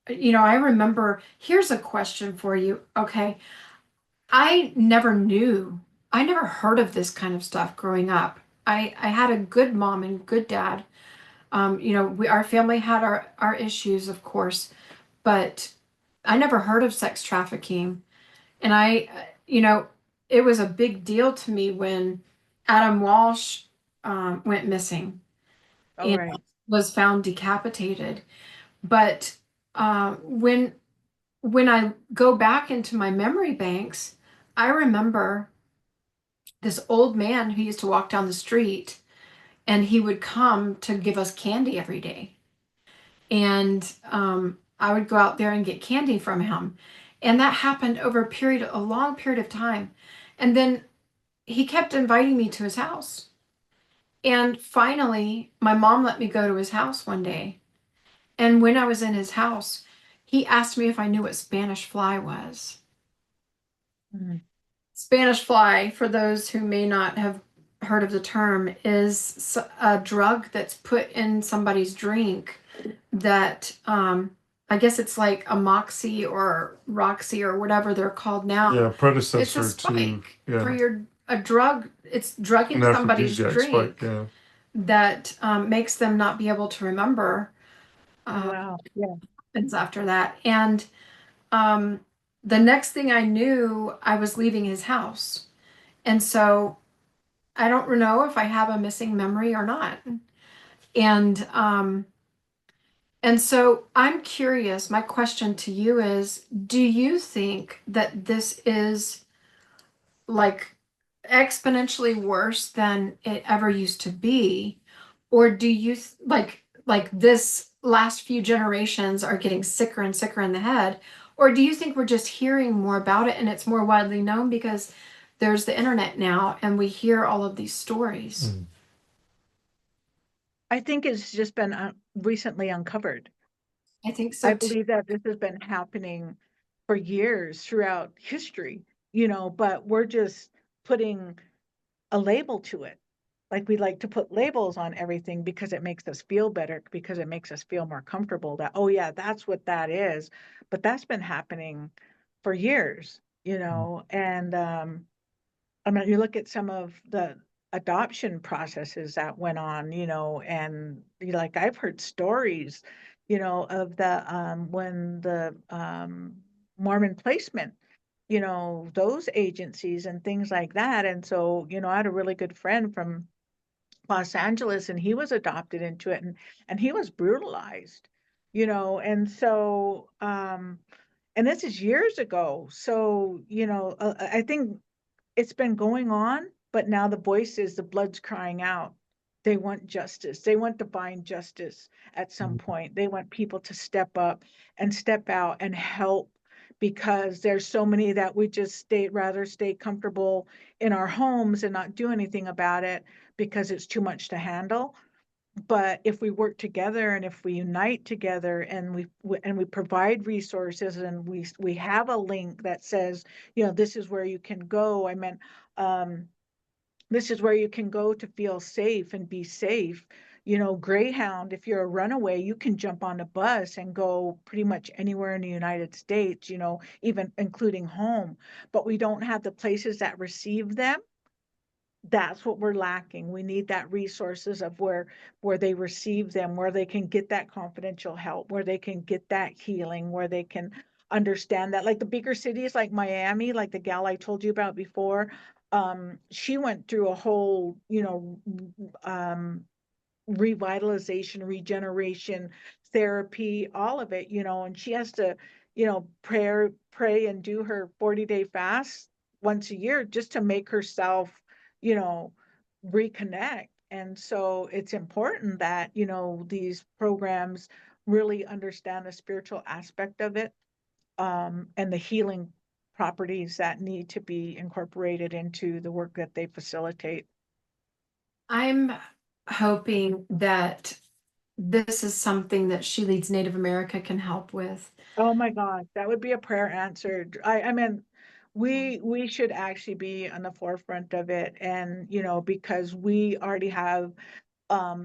I remember, here's a question for you. Okay. I never knew I never heard of this kind of stuff growing up. I had a good mom and good dad. Our family had our issues, of course, but I never heard of sex trafficking. And it was a big deal to me when Adam Walsh went missing All and right. was found decapitated. But when I go back into my memory banks, I remember this old man who used to walk down the street, and he would come to give us candy every day. And I would go out there and get candy from him. And that happened over a long period of time. And then he kept inviting me to his house. And finally, my mom let me go to his house one day. And when I was in his house, he asked me if I knew what Spanish fly was. Mhm. Spanish fly, for those who may not have heard of the term, is a drug that's put in somebody's drink that I guess it's like a Moxie or Roxy or whatever they're called now. Yeah, It's a predecessor to, spike for yeah, a drug. It's an drugging somebody's aphrodisiac spike. drink Yeah. that makes them not be able to remember Wow. Yeah. things after that. And um, the next thing I knew, I was leaving his house. And so I don't know if I have a missing memory or not. And um, and so I'm curious, my question to you is, do you think that this is like exponentially worse than it ever used to be? Or do you like this last few generations are getting sicker and sicker in the head? Or do you think we're just hearing more about it and it's more widely known because there's the internet now and we hear all of these stories? Mm. I think it's just been recently uncovered. I think I so too. believe that this has been happening for years throughout history, but we're just putting a label to it. Like we like to put labels on everything because it makes us feel better, because it makes us feel more comfortable that, oh yeah, that's what that is. But that's been happening for years, and I mean, you look at some of the adoption processes that went on, and like I've heard stories, of the when the Mormon placement, those agencies and things like that. And so, I had a really good friend from Los Angeles, and he was adopted into it, and he was brutalized, and so and this is years ago. So, I think it's been going on, but now the voices, the blood's crying out. They want justice. They want divine justice at some point. They want people to step up and step out and help, because there's so many that we just rather stay comfortable in our homes and not do anything about it because it's too much to handle. But if we work together and if we unite together and we provide resources, and we have a link that says, this is where you can go. Um, this is where you can go to feel safe and be safe. Greyhound, if you're a runaway, you can jump on a bus and go pretty much anywhere in the United States, even including home. But we don't have the places that receive them. That's what we're lacking. We need that resources of where they receive them, where they can get that confidential help, where they can get that healing, where they can understand that. Like the bigger cities like Miami, like the gal I told you about before, she went through a whole, revitalization, regeneration, therapy, all of it, and she has to, pray and do her 40-day fast once a year just to make herself, you know, reconnect. And so it's important that, these programs really understand the spiritual aspect of it, and the healing properties that need to be incorporated into the work that they facilitate. I'm hoping that this is something that She Leads Native America can help with. Oh my God, that would be a prayer answered. I mean, we should actually be on the forefront of it, and because we already have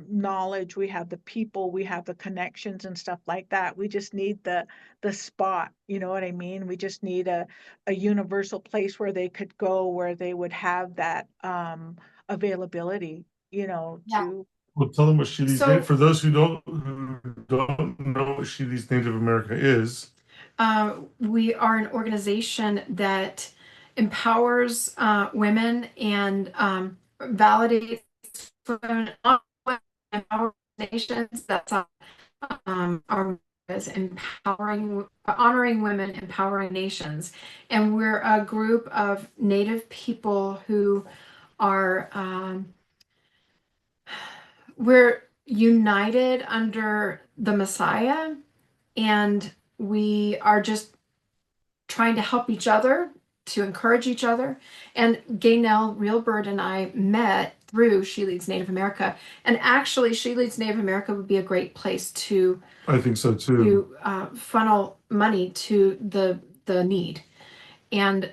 knowledge, we have the people, we have the connections and stuff like that. We just need the spot, you know what I mean? We just need a universal place where they could go, where they would have that availability, you know, Yeah. to Well, tell them what Sheely's So for those who don't know what Sheely's Native America is. we are an organization that empowers women and validates women, empowers nations. That's our is empowering, honoring women, empowering nations, and we're a group of Native people who are we're united under the Messiah, and we are just trying to help each other, to encourage each other. And Gaynell Real Bird and I met through She Leads Native America. And actually, She Leads Native America would be a great place to I think so too. funnel money to the need. And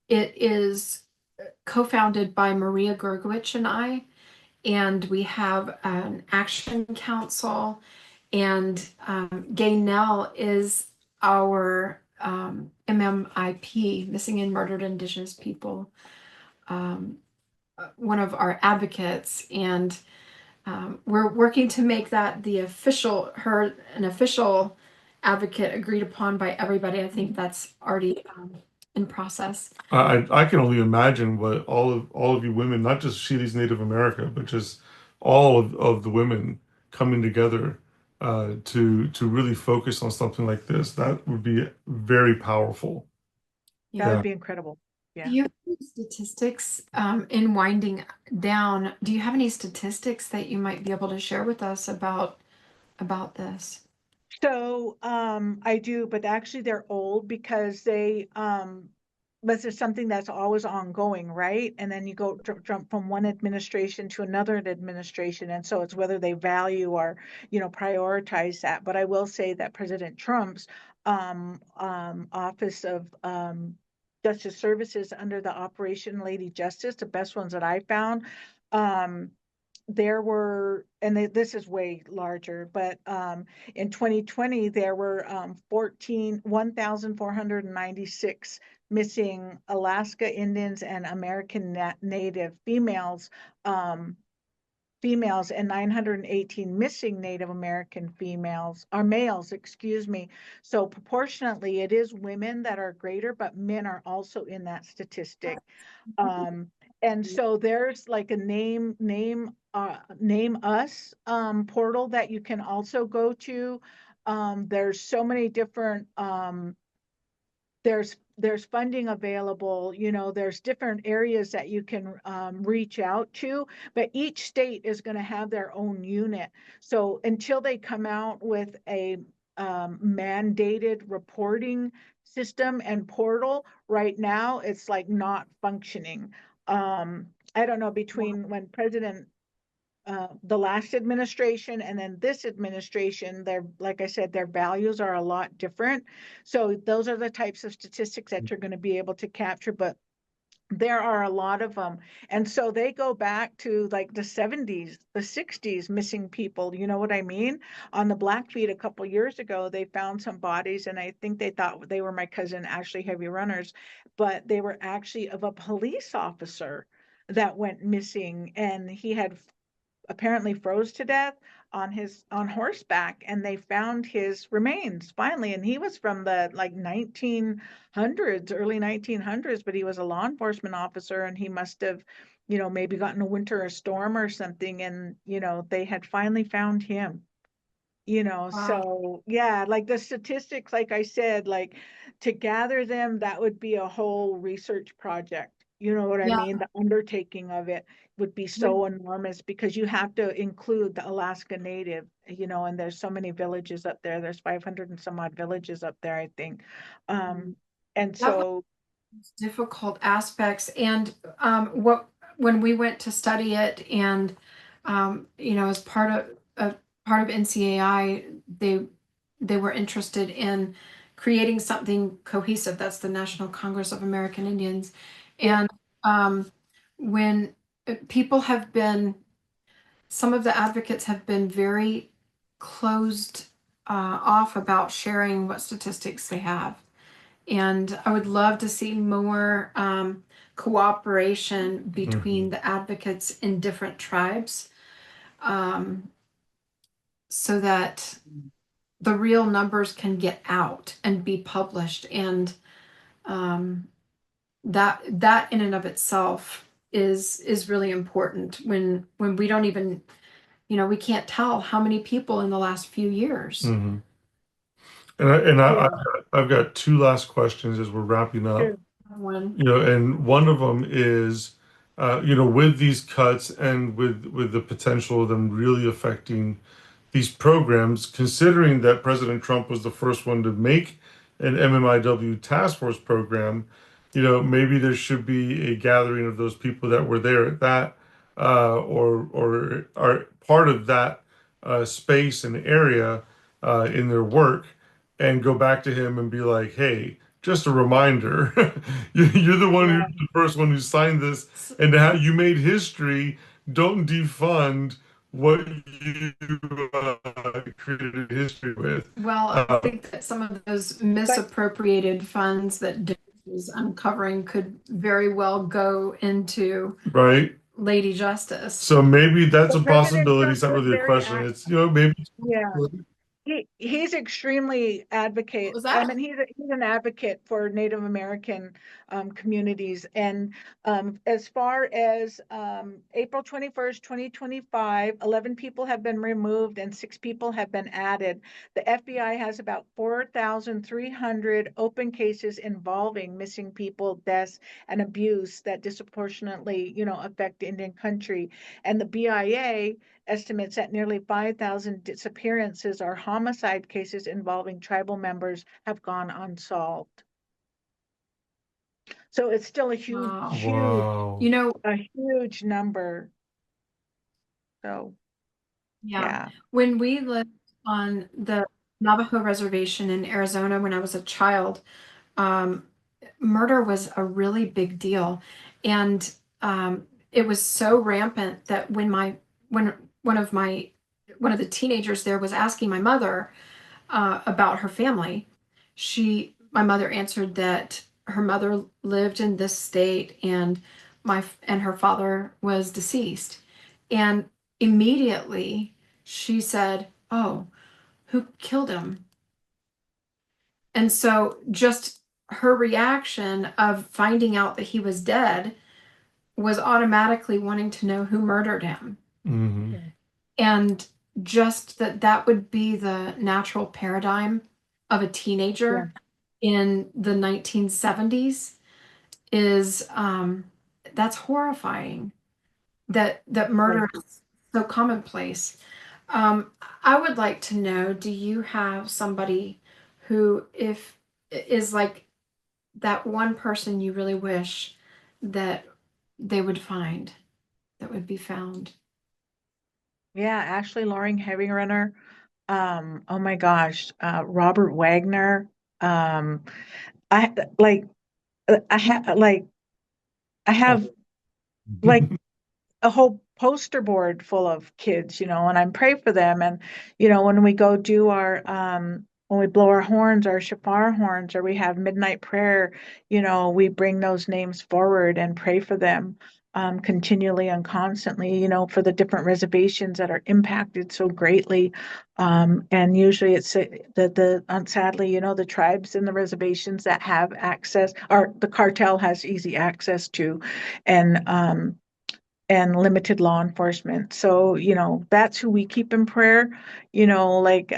it is co-founded by Maria Gergowich and I, and we have an action council, and Gaynell is our MMIP, Missing and Murdered Indigenous People, one of our advocates, and we're working to make that an official advocate agreed upon by everybody. I think that's already in process. I can only imagine what all of you women, not just Sheely's Native America, but just all of the women coming together to really focus on something like this. That would be very powerful. that Yeah. would Yeah. be incredible. Do Yeah. you have any statistics in winding down? Do you have any statistics that you might be able to share with us about this? So I do, but actually they're old because they this is something that's always ongoing, right? And then you go jump from one administration to another administration, and so it's whether they value or, you know, prioritize that. But I will say that President Trump's Office of Justice Services under the Operation Lady Justice, the best ones that I found, um, there were, and this is way larger, but in 2020, there were 1,496 missing Alaska Indians and American Native females and 918 missing Native American females or males, excuse me. So proportionately, it is women that are greater, but men are also in that statistic. Um, and so there's like a name us portal that you can also go to. There's so many different there's funding available, you know, there's different areas that you can reach out to, but each state is going to have their own unit. So until they come out with a mandated reporting system and portal, right now it's like not functioning. I don't know, between when the last administration and then this administration, like I said, their values are a lot different. So those are the types of statistics that you're going to be able to capture, but there are a lot of them. And so they go back to like the 70s, the 60s, missing people. You know what I mean? On the Blackfeet a couple years ago, they found some bodies, and I think they thought they were my cousin Ashley Heavy Runners, but they were actually of a police officer that went missing, and he had apparently froze to death on horseback, and they found his remains finally, and he was from the like 1900s, early 1900s, but he was a law enforcement officer, and he must have, you know, maybe gotten a winter or storm or something, and you know they had finally found him, you know. Wow. So yeah, like the statistics, like I said, like to gather them, that would be a whole research project, you know what I Yeah. mean? The undertaking of it would be Would, so enormous because you have to include the Alaska Native, you know, and there's so many villages up there, there's 500 and some odd villages up there, I think. And that so was difficult aspects, and what when we went to study it, and as part of NCAI, they were interested in creating something cohesive. That's the National Congress of American Indians. yeah, And when people have been some of the advocates have been very closed off about sharing what statistics they have. And I would love to see more cooperation between the advocates in different tribes, um, so that the real numbers can get out and be published. And um, that in and of itself is really important when we don't even, we can't tell how many people in the last few years. Mhm. And Yeah, I've got two last questions as we're wrapping up. sure. One, And one of them is, with these cuts and with the potential of them really affecting these programs, considering that President Trump was the first one to make an MMIW task force program, maybe there should be a gathering of those people that were there at that, or are part of that space and area in their work, and go back to him and be like, "Hey, just a reminder, you're the one who's Yeah. the first one who signed this, and how you made history. Don't defund what you created history with." well, I Uh, think that some of those But misappropriated funds that Dick is uncovering could very well go into right? Lady Justice. So maybe that's a President possibility. Trump It's not was really a very question. It's, maybe it's a yeah. possibility. He's extremely What advocate. was I that? mean, he's an advocate for Native American communities. And as far as April 21st, 2025, 11 people have been removed and 6 people have been added. The FBI has about 4,300 open cases involving missing people, deaths, and abuse that disproportionately, affect Indian country. And the BIA estimates that nearly 5,000 disappearances or homicide cases involving tribal members have gone unsolved. So it's still a huge, Wow. huge, You Wow. know, a huge number. So yeah, yeah, when we lived on the Navajo reservation in Arizona when I was a child, um, murder was a really big deal. And it was so rampant that when one of my one of the teenagers there was asking my mother about her family, my mother answered that her mother lived in this state and her father was deceased. And immediately she said, "Oh, who killed him?" And so just her reaction of finding out that he was dead was automatically wanting to know who murdered him. Hmm. yeah, And just that would be the natural paradigm of a yeah, teenager in the 1970s is that's horrifying that right. murder is so commonplace. Um, I would like to know, do you have somebody who if is like that one person you really wish that they would find, that would be found? Yeah, Ashley Loring, Heavy Runner. Oh my gosh, Robert Wagner. Um, I like, I have I Oh. have like a whole poster board full of kids, and I pray for them. And, when we go do when we blow our horns, our shofar horns, or we have midnight prayer, we bring those names forward and pray for them continually and constantly, for the different reservations that are impacted so greatly. And usually it's sadly, the tribes and the reservations that have access, or the cartel has easy access to, and limited law enforcement. So, that's who we keep in prayer. Like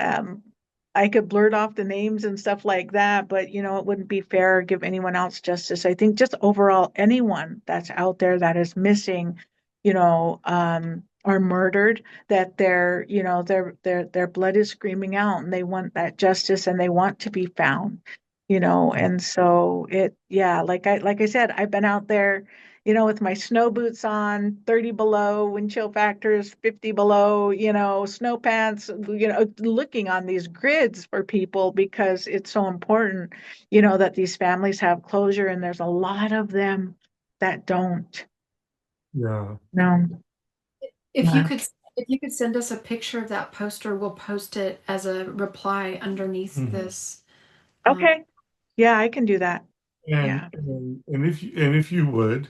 I could blurt off the names and stuff like that, but it wouldn't be fair or give anyone else justice. I think just overall anyone that's out there that is missing, or murdered, that their blood is screaming out and they want that justice and they want to be found. And so yeah, like I said, I've been out there, with my snow boots on, 30 below, wind chill factors 50 below, snow pants, looking on these grids for people because it's so important, that these families have closure, and there's a lot of them that don't. Yeah. No. If you Yeah. could If you could send us a picture of that poster, we'll post it as a reply underneath Mhm. this. Um, Okay. Yeah, I can do that. Yeah. And if you would,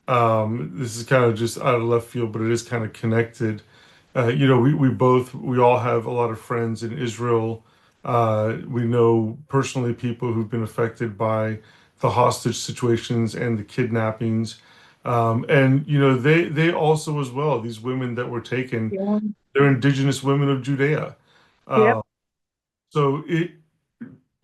this is kind of just out of left field, but it is kind of connected. You know, we all have a lot of friends in Israel. We know personally people who've been affected by the hostage situations and the kidnappings. And you know, they also as well, these women that were taken, Yeah. they're indigenous women of Judea. Yep. So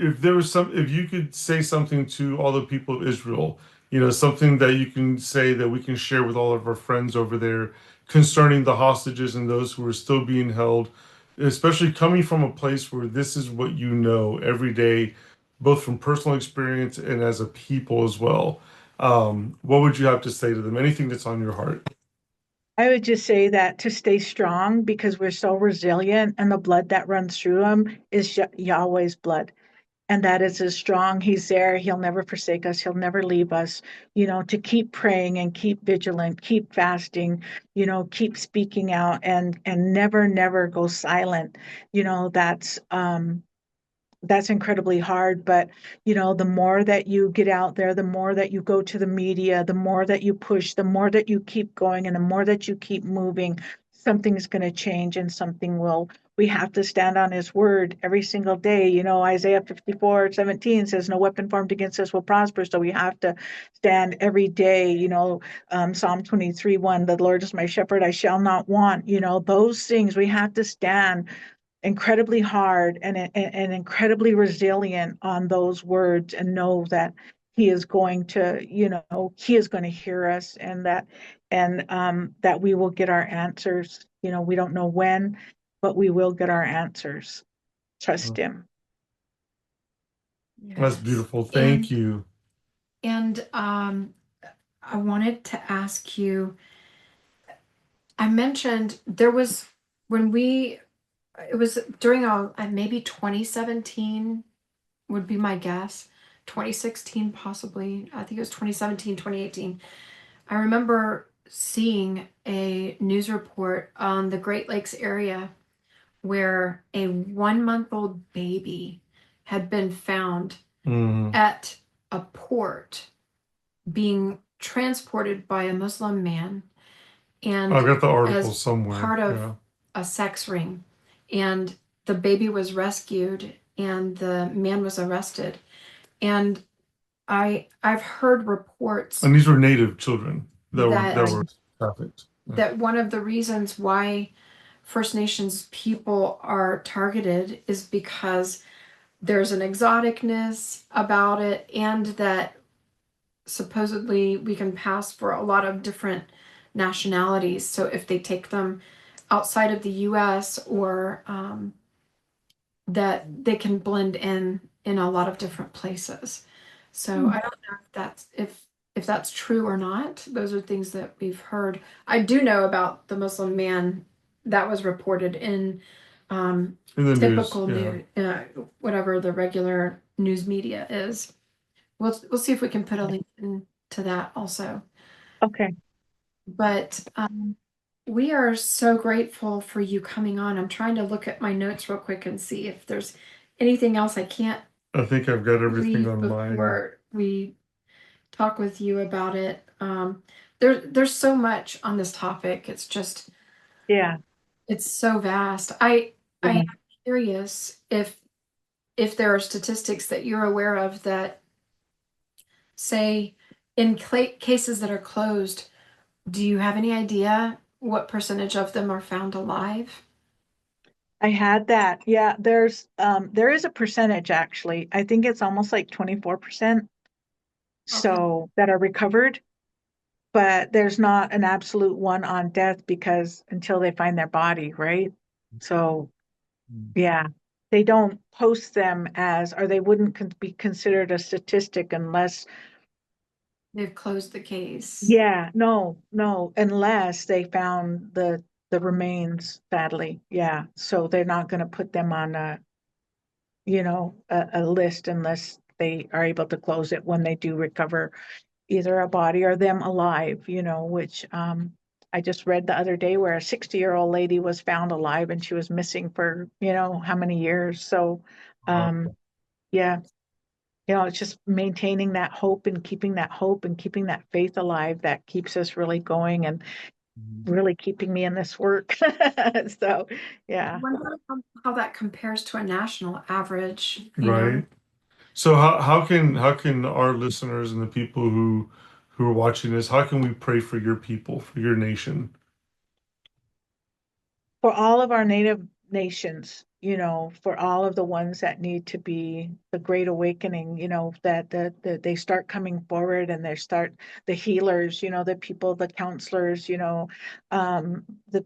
if there was some, if you could say something to all the people of Israel, you know, something that you can say that we can share with all of our friends over there concerning the hostages and those who are still being held, especially coming from a place where this is what you know every day, both from personal experience and as a people as well. What would you have to say to them? Anything that's on your heart? I would just say that to stay strong because we're so resilient and the blood that runs through them is Yahweh's blood. And that is as strong. He's there. He'll never forsake us. He'll never leave us. To keep praying and keep vigilant, keep fasting, keep speaking out and never go silent. That's incredibly hard. But, the more that you get out there, the more that you go to the media, the more that you push, the more that you keep going, and the more that you keep moving, something's going to change and something will. We have to stand on his word every single day. Isaiah 54:17 says, no weapon formed against us will prosper. So we have to stand every day. Psalm 23:1, the Lord is my shepherd, I shall not want. Those things we have to stand incredibly hard and incredibly resilient on those words and know that he is going to hear us and that we will get our answers. We don't know when, but we will get our answers. Trust him. That's yes. beautiful. Thank And you. and I wanted to ask you, I mentioned there was when we it was during maybe 2017 would be my guess. 2016 possibly. I think it was 2017, 2018. I remember seeing a news report on the Great Lakes area where a 1 month old baby had been found Mhm. at a port being transported by a Muslim man I've and got the article as somewhere. part of Yeah. a sex ring. And the baby was rescued and the man was arrested. And I've heard reports And these were native children that that Right. were trafficked. Yeah. one of the reasons why First Nations people are targeted is because there's an exoticness about it and that supposedly we can pass for a lot of different nationalities. So if they take them outside of the US or that they can blend in a lot of different places. So Hmm. I don't know if that's true or not. Those are things that we've heard. I do know about the Muslim man that was reported in In the news. typical Yeah. news, whatever the regular news media is. We'll see if we can put a link to that also. Okay. But we are so grateful for you coming on. I'm trying to look at my notes real quick and see if there's anything else I can't I think I've got everything read on mine. before we talk with you about it. There's so much on this topic. It's just Yeah. it's so vast. I am Yeah. curious if there are statistics that you're aware of that say in cases that are closed, do you have any idea what percentage of them are found alive? I had that. Yeah, there is a percentage actually. I think it's almost like 24%, Okay. so that are recovered, but there's not an absolute one on death because until they find their body, right? So, yeah, they don't post them as, or they wouldn't be considered a statistic unless, They've closed the case. yeah, no, unless they found the remains, sadly. Yeah, so they're not going to put them on a list unless they are able to close it when they do recover either a body or them alive, which I just read the other day where a 60-year-old lady was found alive and she was missing for, how many years. So, um, yeah, it's just maintaining that hope and keeping that hope and keeping that faith alive that keeps us really going and really keeping me in this work. So, I yeah. wonder how that compares to a national average, Right. So how can our listeners and the people who are watching this, how can we pray for your people, for your nation? For all of our native nations, for all of the ones that need to be the great awakening, that they start coming forward and they start the healers, the people, the counselors, the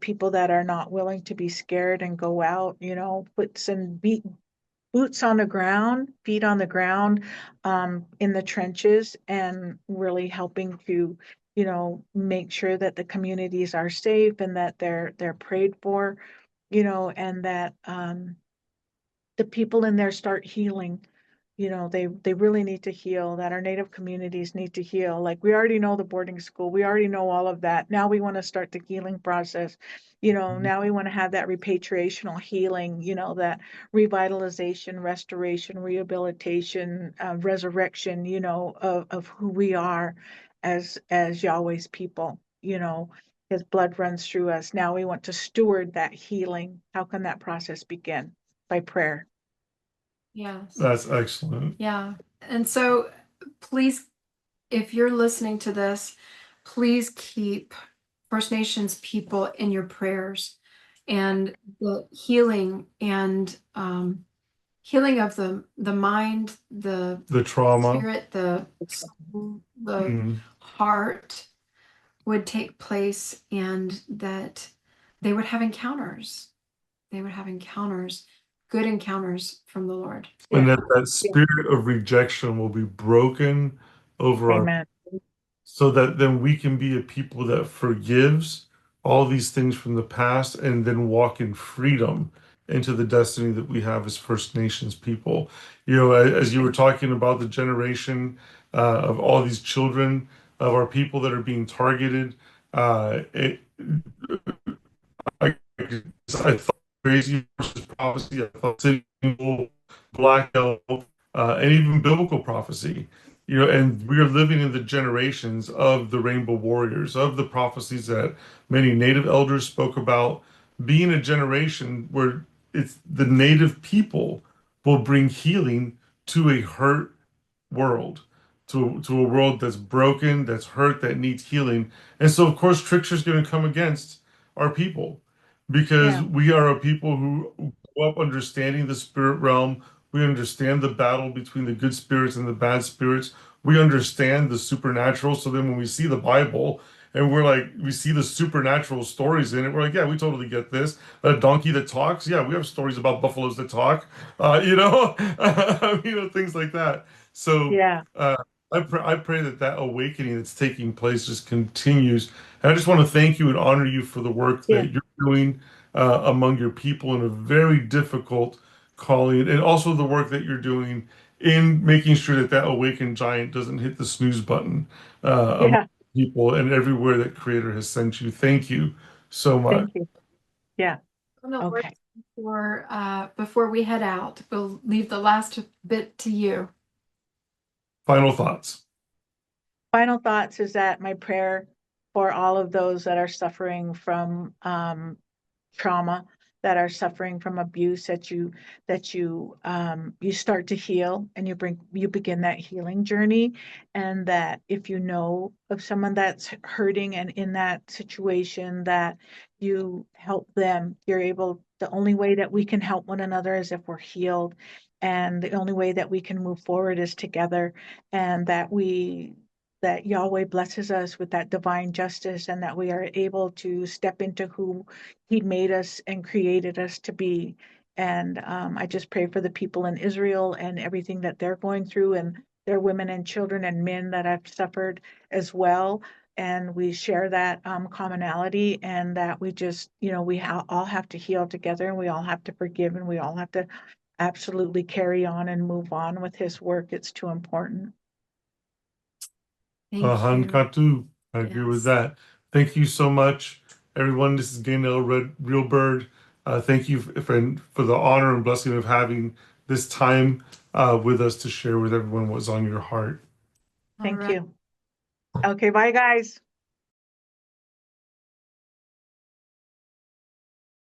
people that are not willing to be scared and go out, put some boots on the ground, feet on the ground, in the trenches, and really helping to, make sure that the communities are safe and that they're prayed for, and that the people in there start healing. They really need to heal, that our native communities need to heal. Like we already know the boarding school, we already know all of that. Now we want to start the healing process. Now we want to have that repatriational healing, that revitalization, restoration, rehabilitation, resurrection, of who we are as Yahweh's people. His blood runs through us. Now we want to steward that healing. How can that process begin? By prayer. yes. That's excellent. Yeah. And so please, if you're listening to this, please keep First Nations people in your prayers and the healing and healing of the mind, the The trauma. spirit, the soul, the Mm. heart would take place, and that they would have encounters. They would have encounters, good encounters from the Lord. And Yeah. that spirit of rejection will be broken over our, Amen. so that then we can be a people that forgives all these things from the past and then walk in freedom into the destiny that we have as First Nations people. As you were talking about the generation of all these children of our people that are being targeted, I, I thought crazy versus prophecy. I thought single, black elf, and even biblical prophecy. And we are living in the generations of the Rainbow Warriors, of the prophecies that many Native elders spoke about, being a generation where it's the Native people will bring healing to a hurt world, to a world that's broken, that's hurt, that needs healing. And so, of course, Trickster's going to come against our people because Yeah. we are a people who grow up understanding the spirit realm. We understand the battle between the good spirits and the bad spirits. We understand the supernatural. So then when we see the Bible and we're like, we see the supernatural stories in it, we're like, yeah, we totally get this. A donkey that talks. Yeah, we have stories about buffaloes that talk, things like that. So, Yeah. uh, I pray that that awakening that's taking place just continues. And I just want to thank you and honor you for the work Yeah. that you're doing among your people in a very difficult calling, and also the work that you're doing in making sure that that awakened giant doesn't hit the snooze button among Yeah. people and everywhere that Creator has sent you. Thank you so much. Thank you. Yeah. The Lord, Okay. before we head out, we'll leave the last bit to you. Final thoughts. Final thoughts is that my prayer for all of those that are suffering from trauma, that are suffering from abuse, that you start to heal and you begin that healing journey, and that if you know of someone that's hurting and in that situation, that you help them. The only way that we can help one another is if we're healed, and the only way that we can move forward is together, and that Yahweh blesses us with that divine justice, and that we are able to step into who He made us and created us to be. And I just pray for the people in Israel and everything that they're going through, and their women and children and men that have suffered as well. And we share that commonality, and that we just, all have to heal together, and we all have to forgive, and we all have to absolutely carry on and move on with His work. It's too important. Thank you. Katu, I agree with Yes. that. Thank you so much, everyone. This is Gaynell Real Bird. Thank you for the honor and blessing of having this time with us to share with everyone what's on your heart. All Thank right. you. Okay, bye, guys.